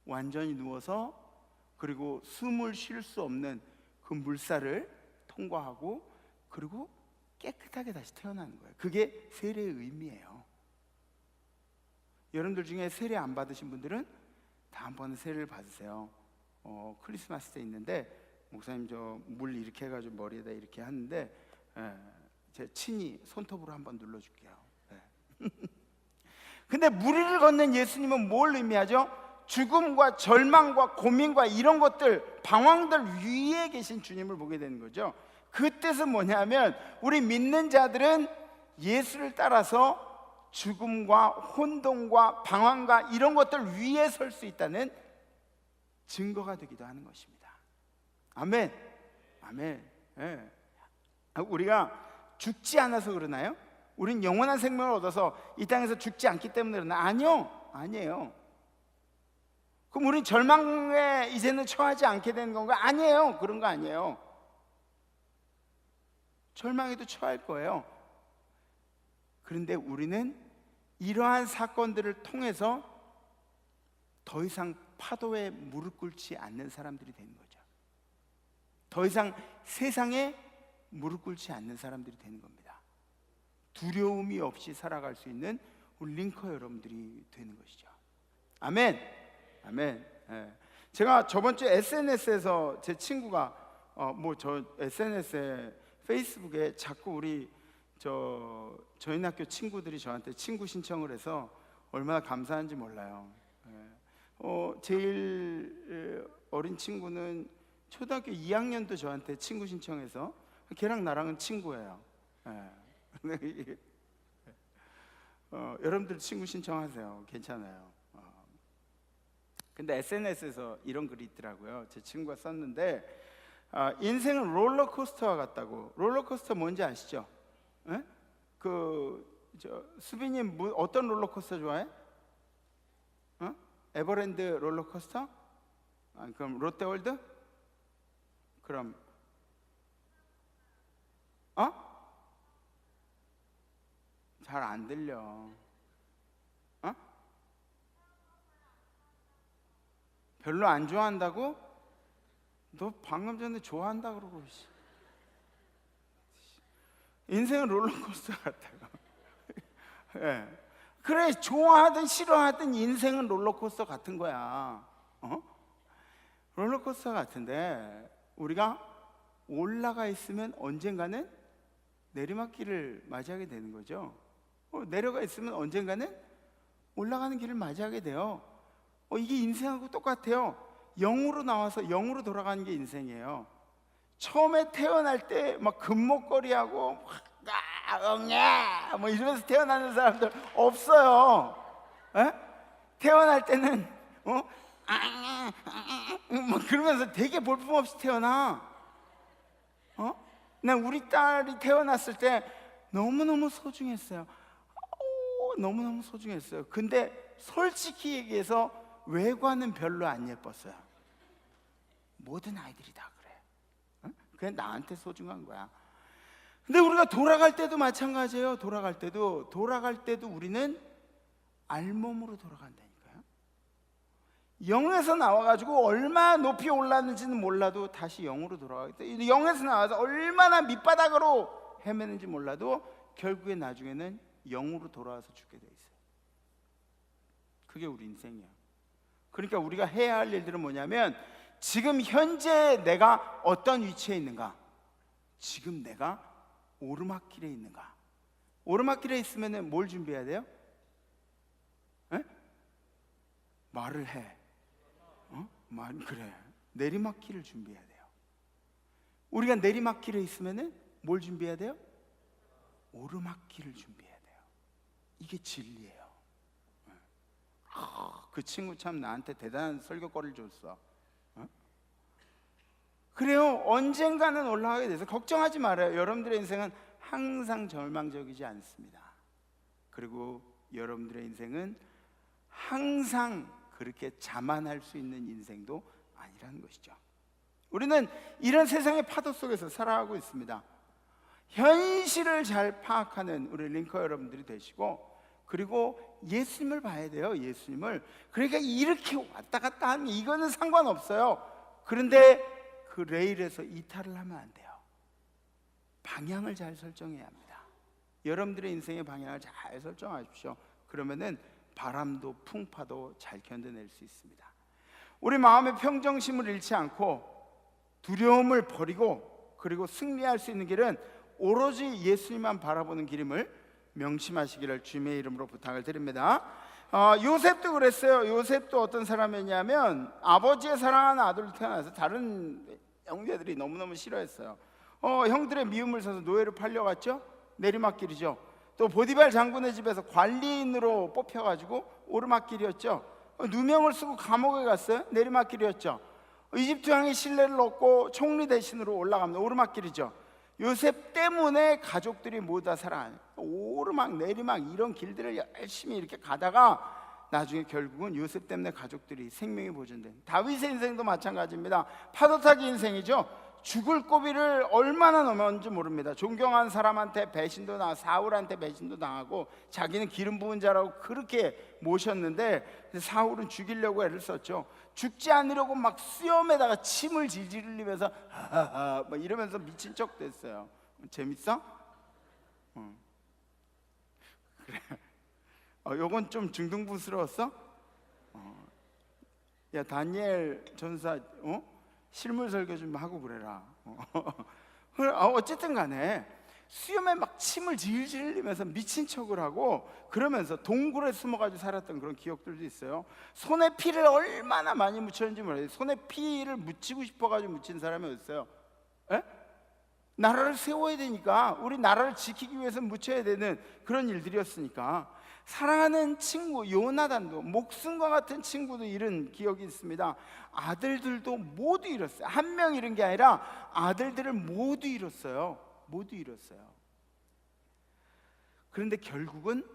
완전히 누워서 그리고 숨을 쉴 수 없는 그 물살을 통과하고 그리고 깨끗하게 다시 태어나는 거예요. 그게 세례의 의미예요. 여러분들 중에 세례 안 받으신 분들은 다음번에 세례를 받으세요. 크리스마스 때 있는데 목사님 저 물 이렇게 해가지고 머리에다 이렇게 하는데 제 친히 손톱으로 한번 눌러줄게요. 근데 무리를 걷는 예수님은 뭘 의미하죠? 죽음과 절망과 고민과 이런 것들, 방황들 위에 계신 주님을 보게 되는 거죠. 그 뜻은 뭐냐면 우리 믿는 자들은 예수를 따라서 죽음과 혼돈과 방황과 이런 것들 위에 설 수 있다는 증거가 되기도 하는 것입니다. 아멘. 아멘. 예. 우리가 죽지 않아서 그러나요? 우린 영원한 생명을 얻어서 이 땅에서 죽지 않기 때문에 그러나? 아니요. 아니에요. 그럼 우린 절망에 이제는 처하지 않게 되는 건가? 아니에요. 그런 거 아니에요. 절망에도 처할 거예요. 그런데 우리는 이러한 사건들을 통해서 더 이상 파도에 무릎 꿇지 않는 사람들이 되는 거죠. 더 이상 세상에 무릎 꿇지 않는 사람들이 되는 겁니다. 두려움이 없이 살아갈 수 있는 우리 링커 여러분들이 되는 것이죠. 아멘. 아멘. 예. 제가 저번 주에 SNS에서 제 친구가 저 SNS에 페이스북에 자꾸 우리 저희 학교 친구들이 저한테 친구 신청을 해서 얼마나 감사한지 몰라요. 제일 어린 친구는 초등학교 2학년도 저한테 친구 신청해서 걔랑 나랑은 친구예요. 여러분들 친구 신청하세요. 괜찮아요. 근데 SNS에서 이런 글이 있더라고요. 제 친구가 썼는데 인생은 롤러코스터와 같다고. 롤러코스터 뭔지 아시죠? 예? 수빈님 어떤 롤러코스터 좋아해? 에버랜드 롤러코스터? 그럼 롯데월드? 그럼 잘 안 들려. 별로 안 좋아한다고? 너 방금 전에 좋아한다 그러고. 인생은 롤러코스터 같다고. 예. 그래, 좋아하든 싫어하든 인생은 롤러코스터 같은 거야. 롤러코스터 같은데 우리가 올라가 있으면 언젠가는 내리막길을 맞이하게 되는 거죠. 내려가 있으면 언젠가는 올라가는 길을 맞이하게 돼요. 이게 인생하고 똑같아요. 0으로 나와서 0으로 돌아가는 게 인생이에요. 처음에 태어날 때 막 금목걸이하고 뭐 이러면서 태어나는 사람들 없어요. 에? 태어날 때는 뭐 그러면서 되게 볼품없이 태어나. 난 우리 딸이 태어났을 때 너무너무 소중했어요. 너무너무 소중했어요. 근데 솔직히 얘기해서 외관은 별로 안 예뻤어요. 모든 아이들이 다 그래. 그냥 나한테 소중한 거야. 근데 우리가 돌아갈 때도 마찬가지예요. 돌아갈 때도 우리는 알몸으로 돌아간다니까요. 0에서 나와가지고 얼마나 높이 올랐는지는 몰라도 다시 0으로 돌아가겠다. 0에서 나와서 얼마나 밑바닥으로 헤매는지 몰라도 결국에 나중에는 영으로 돌아와서 죽게 돼 있어요. 그게 우리 인생이야. 그러니까 우리가 해야 할 일들은 뭐냐면, 지금 현재 내가 어떤 위치에 있는가, 지금 내가 오르막길에 있는가. 오르막길에 있으면 뭘 준비해야 돼요? 에? 말을 해. 그래. 내리막길을 준비해야 돼요. 우리가 내리막길에 있으면 뭘 준비해야 돼요? 오르막길을 준비해야 돼요. 이게 진리예요. 그 친구 참 나한테 대단한 설교거리를 줬어. 그래요. 언젠가는 올라가게 돼서 걱정하지 말아요. 여러분들의 인생은 항상 절망적이지 않습니다. 그리고 여러분들의 인생은 항상 그렇게 자만할 수 있는 인생도 아니라는 것이죠. 우리는 이런 세상의 파도 속에서 살아가고 있습니다. 현실을 잘 파악하는 우리 링커 여러분들이 되시고, 그리고 예수님을 봐야 돼요. 예수님을. 그러니까 이렇게 왔다 갔다 하는 이거는 상관없어요. 그런데 그 레일에서 이탈을 하면 안 돼요. 방향을 잘 설정해야 합니다. 여러분들의 인생의 방향을 잘 설정하십시오. 그러면은 바람도 풍파도 잘 견뎌낼 수 있습니다. 우리 마음의 평정심을 잃지 않고 두려움을 버리고, 그리고 승리할 수 있는 길은 오로지 예수님만 바라보는 길임을 명심하시기를 주님의 이름으로 부탁을 드립니다. 요셉도 그랬어요. 요셉도 어떤 사람이냐면 아버지의 사랑하는 아들로 태어나서 다른 형제들이 너무너무 싫어했어요. 형들의 미움을 사서 노예로 팔려갔죠. 내리막길이죠. 또 보디발 장군의 집에서 관리인으로 뽑혀가지고 오르막길이었죠. 누명을 쓰고 감옥에 갔어요. 내리막길이었죠. 이집트 왕의 신뢰를 얻고 총리 대신으로 올라갑니다. 오르막길이죠. 요셉 때문에 가족들이 모두 다 살아가는 오르막 내리막 이런 길들을 열심히 이렇게 가다가 나중에 결국은 요셉 때문에 가족들이 생명이 보존된, 다윗의 인생도 마찬가지입니다. 파도타기 인생이죠. 죽을 고비를 얼마나 넘었는지 모릅니다. 존경한 사람한테 배신도 당하고, 사울한테 배신도 당하고, 자기는 기름 부은 자라고 그렇게 모셨는데 사울은 죽이려고 애를 썼죠. 죽지 않으려고 막 수염에다가 침을 질질 흘리면서 하하하 막 이러면서 미친 척 됐어요. 재밌어? 그래. 요건 좀 중등부스러웠어? 야, 다니엘 전사 실물 설교 좀 하고 그래라. 어쨌든 간에 수염에 막 침을 질질 흘리면서 미친 척을 하고, 그러면서 동굴에 숨어가지고 살았던 그런 기억들도 있어요. 손에 피를 얼마나 많이 묻혔는지 몰라요. 손에 피를 묻히고 싶어가지고 묻힌 사람이 어딨어요? 에? 나라를 세워야 되니까, 우리 나라를 지키기 위해서 묻혀야 되는 그런 일들이었으니까. 사랑하는 친구 요나단도, 목숨과 같은 친구도 잃은 기억이 있습니다. 아들들도 모두 잃었어요. 한 명 잃은 게 아니라 아들들을 모두 잃었어요. 모두 잃었어요. 그런데 결국은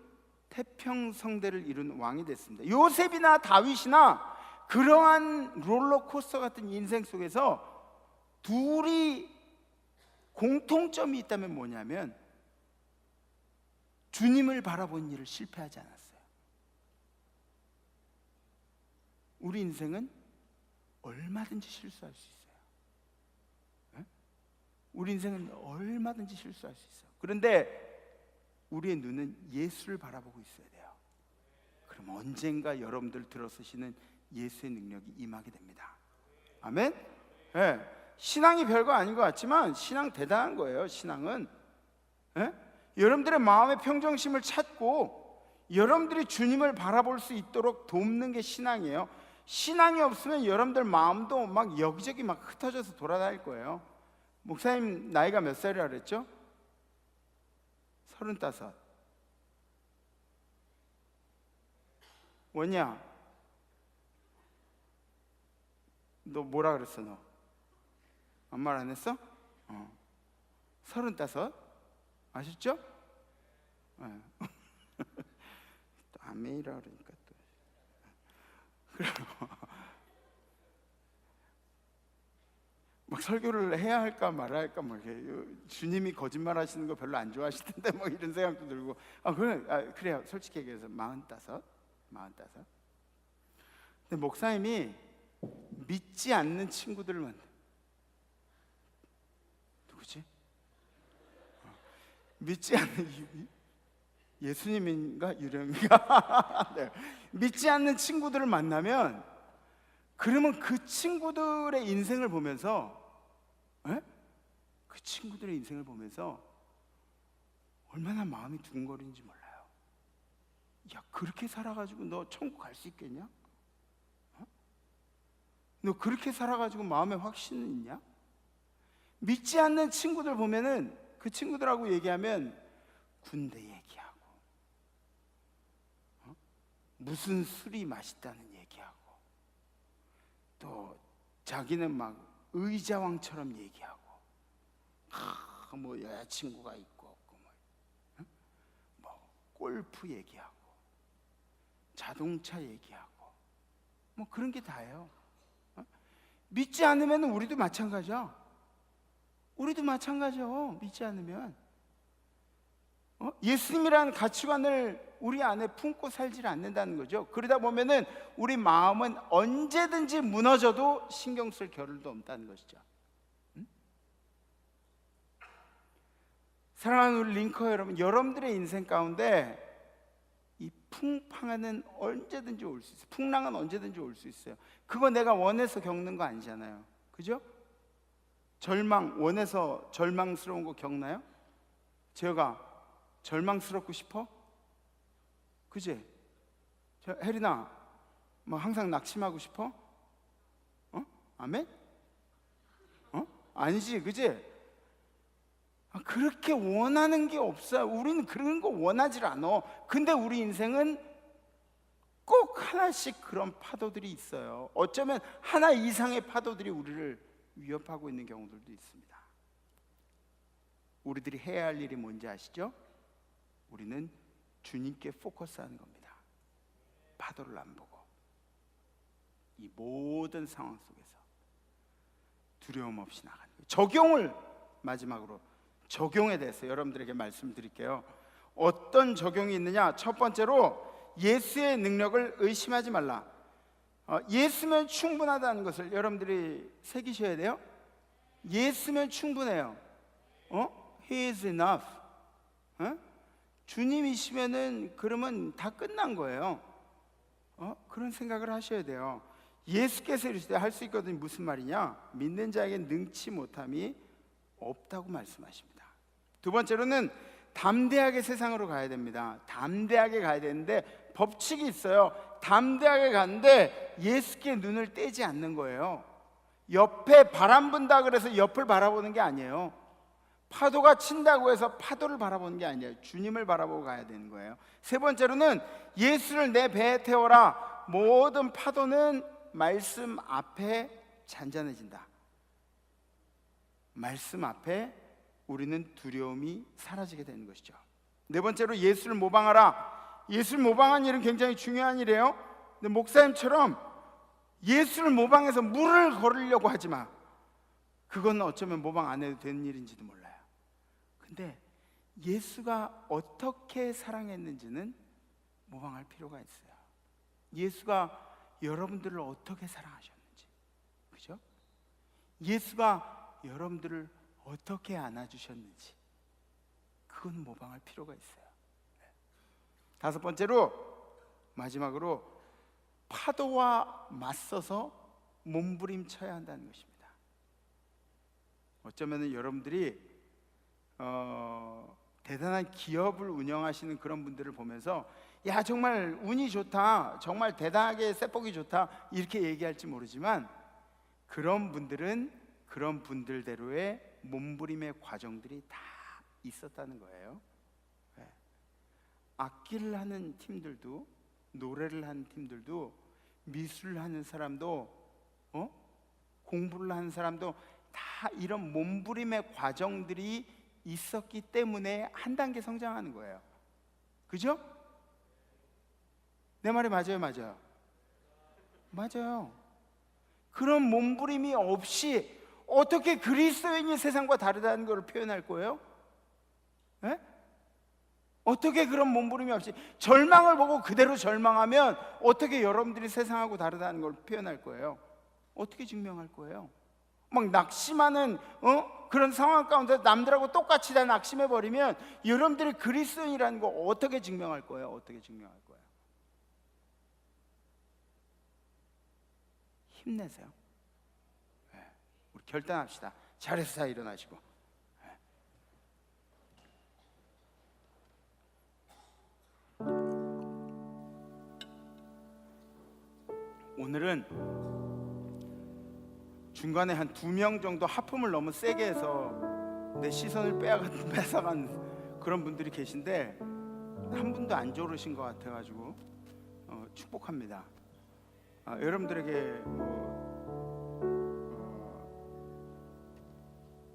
태평성대를 이룬 왕이 됐습니다. 요셉이나 다윗이나 그러한 롤러코스터 같은 인생 속에서 둘이 공통점이 있다면 뭐냐면, 주님을 바라본 일을 실패하지 않았어요. 우리 인생은 얼마든지 실수할 수 있어요. 네? 우리 인생은 얼마든지 실수할 수 있어요. 그런데 우리의 눈은 예수를 바라보고 있어야 돼요. 그럼 언젠가 여러분들 들어서시는 예수의 능력이 임하게 됩니다. 아멘? 네. 신앙이 별거 아닌 것 같지만 신앙 대단한 거예요. 신앙은 여러분들의 마음의 평정심을 찾고 여러분들이 주님을 바라볼 수 있도록 돕는 게 신앙이에요. 신앙이 없으면 여러분들 마음도 막 여기저기 막 흩어져서 돌아다닐 거예요. 목사님 나이가 몇 살이라 그랬죠? 35. 원이야, 너 뭐라 그랬어? 너 아무 말 안 했어? 35? 아셨죠? 네. 또 아멘이라 그러니까 또 그리고 막 설교를 해야 할까 말아야 할까 뭐 이렇게, 주님이 거짓말 하시는 거 별로 안 좋아하시던데 뭐 이런 생각도 들고, 그래요. 솔직히 얘기해서 45. 근데 목사님이 믿지 않는 친구들을 만나. 누구지? 믿지 않는 예수님인가 유령인가? 네. 믿지 않는 친구들을 만나면 그러면 그 친구들의 인생을 보면서 그 친구들의 인생을 보면서 얼마나 마음이 두근거리는지 몰라요. 야, 그렇게 살아가지고 너 천국 갈 수 있겠냐? 너 그렇게 살아가지고 마음에 확신은 있냐? 믿지 않는 친구들 보면은 그 친구들하고 얘기하면 군대 얘기하고 무슨 술이 맛있다는 얘기하고 또 자기는 막 의자왕처럼 얘기하고 뭐 여자친구가 있고 없고 뭐 골프 얘기하고 자동차 얘기하고 뭐 그런 게 다예요. 믿지 않으면 우리도 마찬가지야. 우리도 마찬가지요. 믿지 않으면 예수님이라는 가치관을 우리 안에 품고 살지 않는다는 거죠. 그러다 보면은 우리 마음은 언제든지 무너져도 신경 쓸 겨를도 없다는 것이죠. 사랑하는 우리 링커 여러분, 여러분들의 인생 가운데 이 풍파는 언제든지 올 수 있어요. 풍랑은 언제든지 올 수 있어요. 그거 내가 원해서 겪는 거 아니잖아요. 그죠? 절망, 원해서 절망스러운 거 겪나요? 제가 절망스럽고 싶어? 그지? 혜린아, 뭐 항상 낙심하고 싶어? 아멘? 아니지, 그지? 그렇게 원하는 게 없어요. 우리는 그런 거 원하지 않아. 근데 우리 인생은 꼭 하나씩 그런 파도들이 있어요. 어쩌면 하나 이상의 파도들이 우리를 위협하고 있는 경우들도 있습니다. 우리들이 해야 할 일이 뭔지 아시죠? 우리는 주님께 포커스하는 겁니다. 파도를 안 보고 이 모든 상황 속에서 두려움 없이 나가는 거예요. 적용을 마지막으로 적용에 대해서 여러분들에게 말씀드릴게요. 어떤 적용이 있느냐? 첫 번째로 예수의 능력을 의심하지 말라. 예수면 충분하다는 것을 여러분들이 새기셔야 돼요. 예수면 충분해요. He is enough. 주님이시면은 그러면 다 끝난 거예요. 그런 생각을 하셔야 돼요. 예수께서 이르시되 할 수 있거든요. 무슨 말이냐? 믿는 자에게 능치 못함이 없다고 말씀하십니다. 두 번째로는 담대하게 세상으로 가야 됩니다. 담대하게 가야 되는데 법칙이 있어요. 담대하게 가는데 예수께 눈을 떼지 않는 거예요. 옆에 바람 분다 그래서 옆을 바라보는 게 아니에요. 파도가 친다고 해서 파도를 바라보는 게 아니에요. 주님을 바라보고 가야 되는 거예요. 세 번째로는 예수를 내 배에 태워라. 모든 파도는 말씀 앞에 잔잔해진다. 말씀 앞에 우리는 두려움이 사라지게 되는 것이죠. 네 번째로 예수를 모방하라. 예수를 모방하는 일은 굉장히 중요한 일이에요. 근데 목사님처럼 예수를 모방해서 물을 걸으려고 하지 마. 그건 어쩌면 모방 안 해도 되는 일인지도 몰라요. 근데 예수가 어떻게 사랑했는지는 모방할 필요가 있어요. 예수가 여러분들을 어떻게 사랑하셨는지, 그죠? 예수가 여러분들을 어떻게 안아주셨는지, 그건 모방할 필요가 있어요. 다섯 번째로, 마지막으로 파도와 맞서서 몸부림쳐야 한다는 것입니다. 어쩌면 여러분들이 대단한 기업을 운영하시는 그런 분들을 보면서 야, 정말 운이 좋다, 정말 대단하게 세복이 좋다, 이렇게 얘기할지 모르지만 그런 분들은 그런 분들대로의 몸부림의 과정들이 다 있었다는 거예요. 악기를 하는 팀들도, 노래를 하는 팀들도, 미술을 하는 사람도, 공부를 하는 사람도 다 이런 몸부림의 과정들이 있었기 때문에 한 단계 성장하는 거예요. 그죠? 내 말이 맞아요, 맞아요? 맞아요. 그런 몸부림이 없이 어떻게 그리스도인이 세상과 다르다는 걸 표현할 거예요? 네? 어떻게 그런 몸부림이 없이 절망을 보고 그대로 절망하면 어떻게 여러분들이 세상하고 다르다는 걸 표현할 거예요? 어떻게 증명할 거예요? 막 낙심하는 그런 상황 가운데 남들하고 똑같이 다 낙심해 버리면 여러분들이 그리스도인이라는 거 어떻게 증명할 거예요? 어떻게 증명할 거예요? 힘내세요. 네. 우리 결단합시다. 자리에서 다 일어나시고. 오늘은 중간에 한 2명 정도 하품을 너무 세게 해서 내 시선을 뺏어간 그런 분들이 계신데 한 분도 안 졸으신 것 같아가지고 축복합니다. 여러분들에게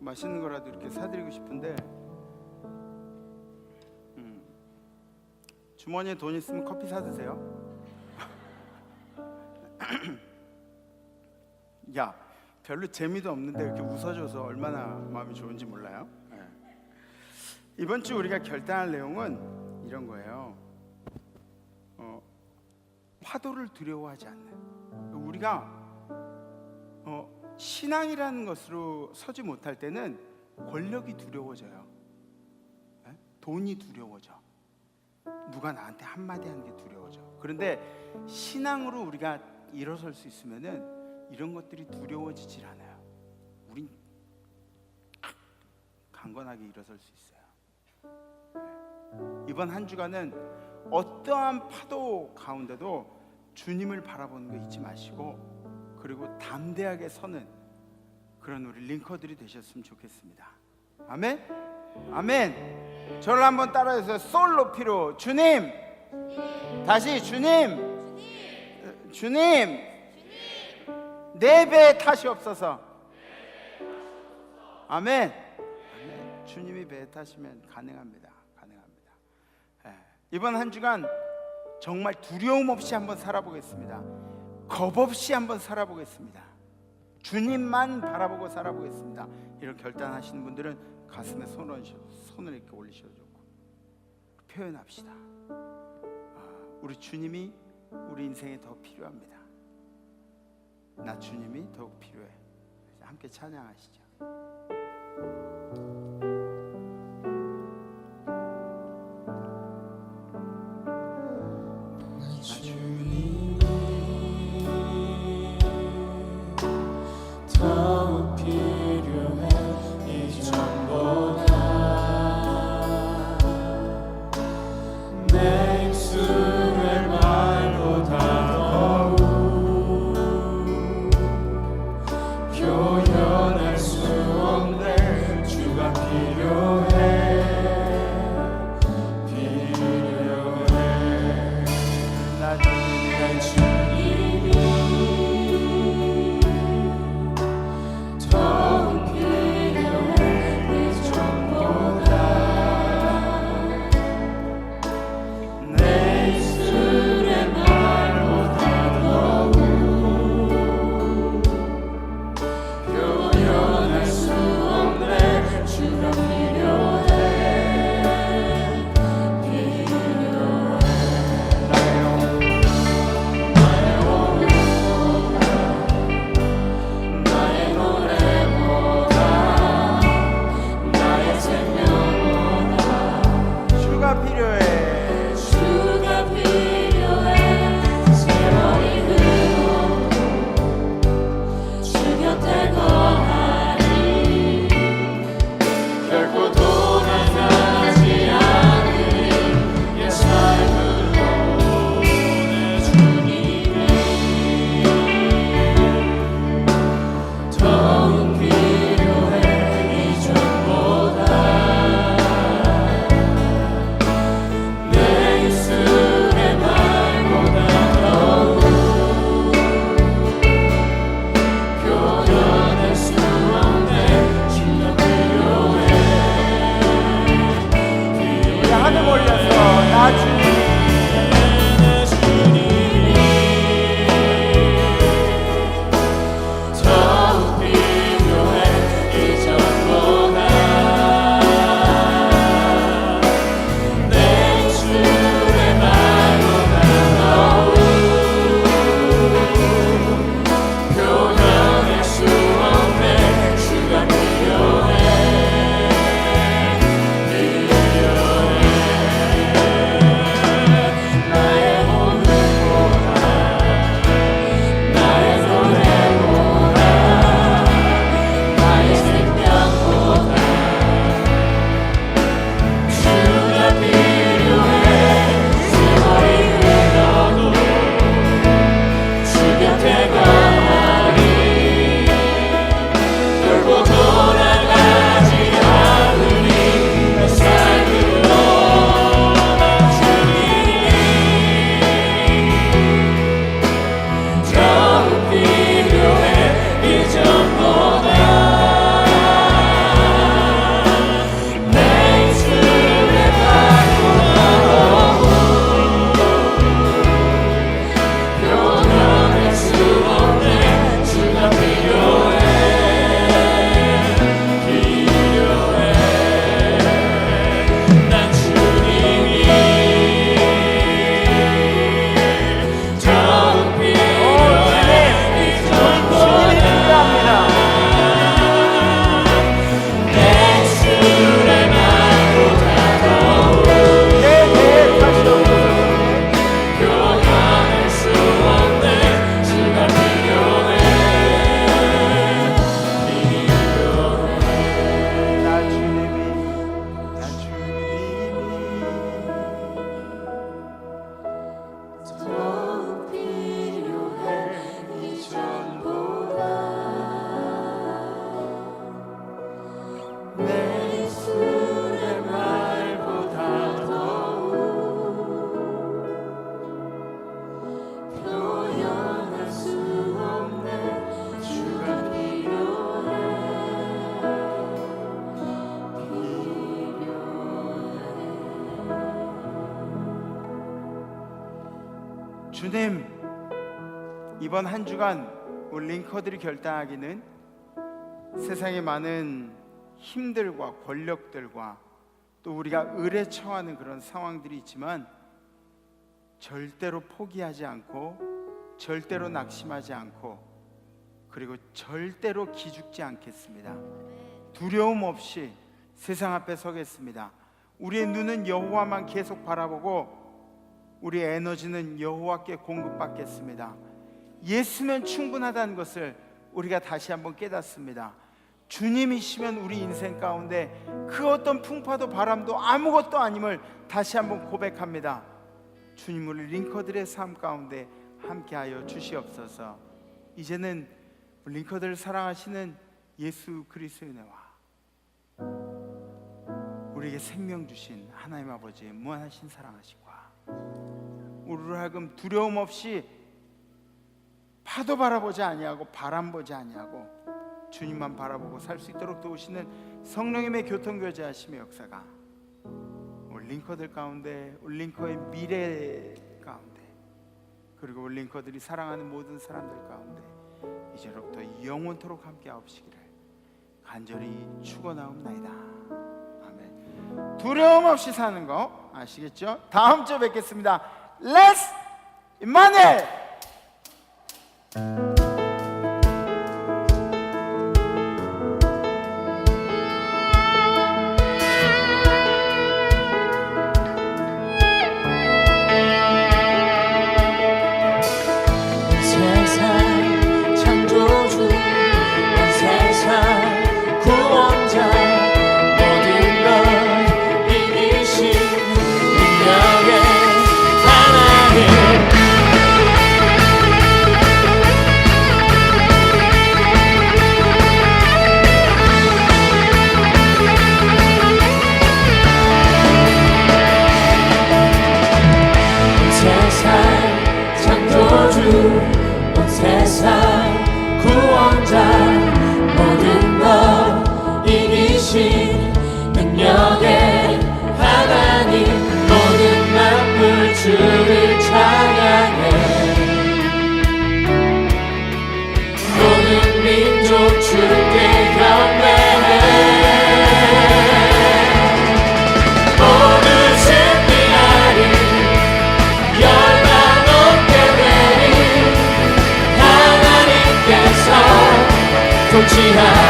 맛있는 거라도 이렇게 사드리고 싶은데 주머니에 돈 있으면 커피 사드세요. 야, 별로 재미도 없는데 이렇게 웃어줘서 얼마나 마음이 좋은지 몰라요. 네. 이번 주 우리가 결단할 내용은 이런 거예요. 파도를 두려워하지 않는. 우리가 신앙이라는 것으로 서지 못할 때는 권력이 두려워져요. 네? 돈이 두려워져. 누가 나한테 한마디 하는 게 두려워져. 그런데 신앙으로 우리가 일어설 수 있으면은 이런 것들이 두려워지질 않아요. 우린 강건하게 일어설 수 있어요. 이번 한 주간은 어떠한 파도 가운데도 주님을 바라보는 거 잊지 마시고, 그리고 담대하게 서는 그런 우리 링커들이 되셨으면 좋겠습니다. 아멘? 아멘. 저를 한번 따라해서 솔 높이로 주님, 다시 주님, 주님, 내 배에 타시옵소서. 아멘. 아멘. 주님이 배에 타시면 가능합니다. 가능합니다. 이번 한 주간 정말 두려움 없이 한번 살아보겠습니다. 겁 없이 한번 살아보겠습니다. 주님만 바라보고 살아보겠습니다. 이런 결단하시는 분들은 가슴에 손을 이렇게 올리셔도 좋고 표현합시다. 우리 주님이 우리 인생에 더 필요합니다. 나 주님이 더욱 필요해. 함께 찬양하시죠. 나 주님이 더욱 필요해. 이전보다 내 입술의 말보다 표현할 수 없네. 주가 주님, 이번 한 주간 우리 링커들이 결단하기는 세상의 많은 힘들과 권력들과 또 우리가 을에 처하는 그런 상황들이 있지만 절대로 포기하지 않고 절대로 낙심하지 않고 그리고 절대로 기죽지 않겠습니다. 두려움 없이 세상 앞에 서겠습니다. 우리의 눈은 여호와만 계속 바라보고 우리의 에너지는 여호와께 공급받겠습니다. 예수면 충분하다는 것을 우리가 다시 한번 깨닫습니다. 주님이시면 우리 인생 가운데 그 어떤 풍파도 바람도 아무것도 아님을 다시 한번 고백합니다. 주님, 우리 링커들의 삶 가운데 함께하여 주시옵소서. 이제는 링커들을 사랑하시는 예수 그리스도의 은혜와 우리에게 생명 주신 하나님 아버지의 무한하신 사랑하심과 우리로 하여금 두려움 없이 파도 바라보지 아니하고 바람 보지 아니하고 주님만 바라보고 살 수 있도록 도우시는 성령님의 교통교제하심의 역사가 우리 링커들 가운데, 우리 링커의 미래 가운데, 그리고 우리 링커들이 사랑하는 모든 사람들 가운데 이제로부터 영원토록 함께 하옵시기를 간절히 축원하옵나이다. 아멘. 두려움 없이 사는 거 아시겠죠? 다음 주에 뵙겠습니다. Let's 임마누엘. 세상 창조주 온 세상 구원자 모든 걸 이기신 능력의 하나님 온 세상 창조주 온 세상 구원자 모든 것 이기신 능력의 하나님 모든 만물 주를 찬양해 모든 민족 주께 경배해 모든 승리하리 열방 없게 되리 통치하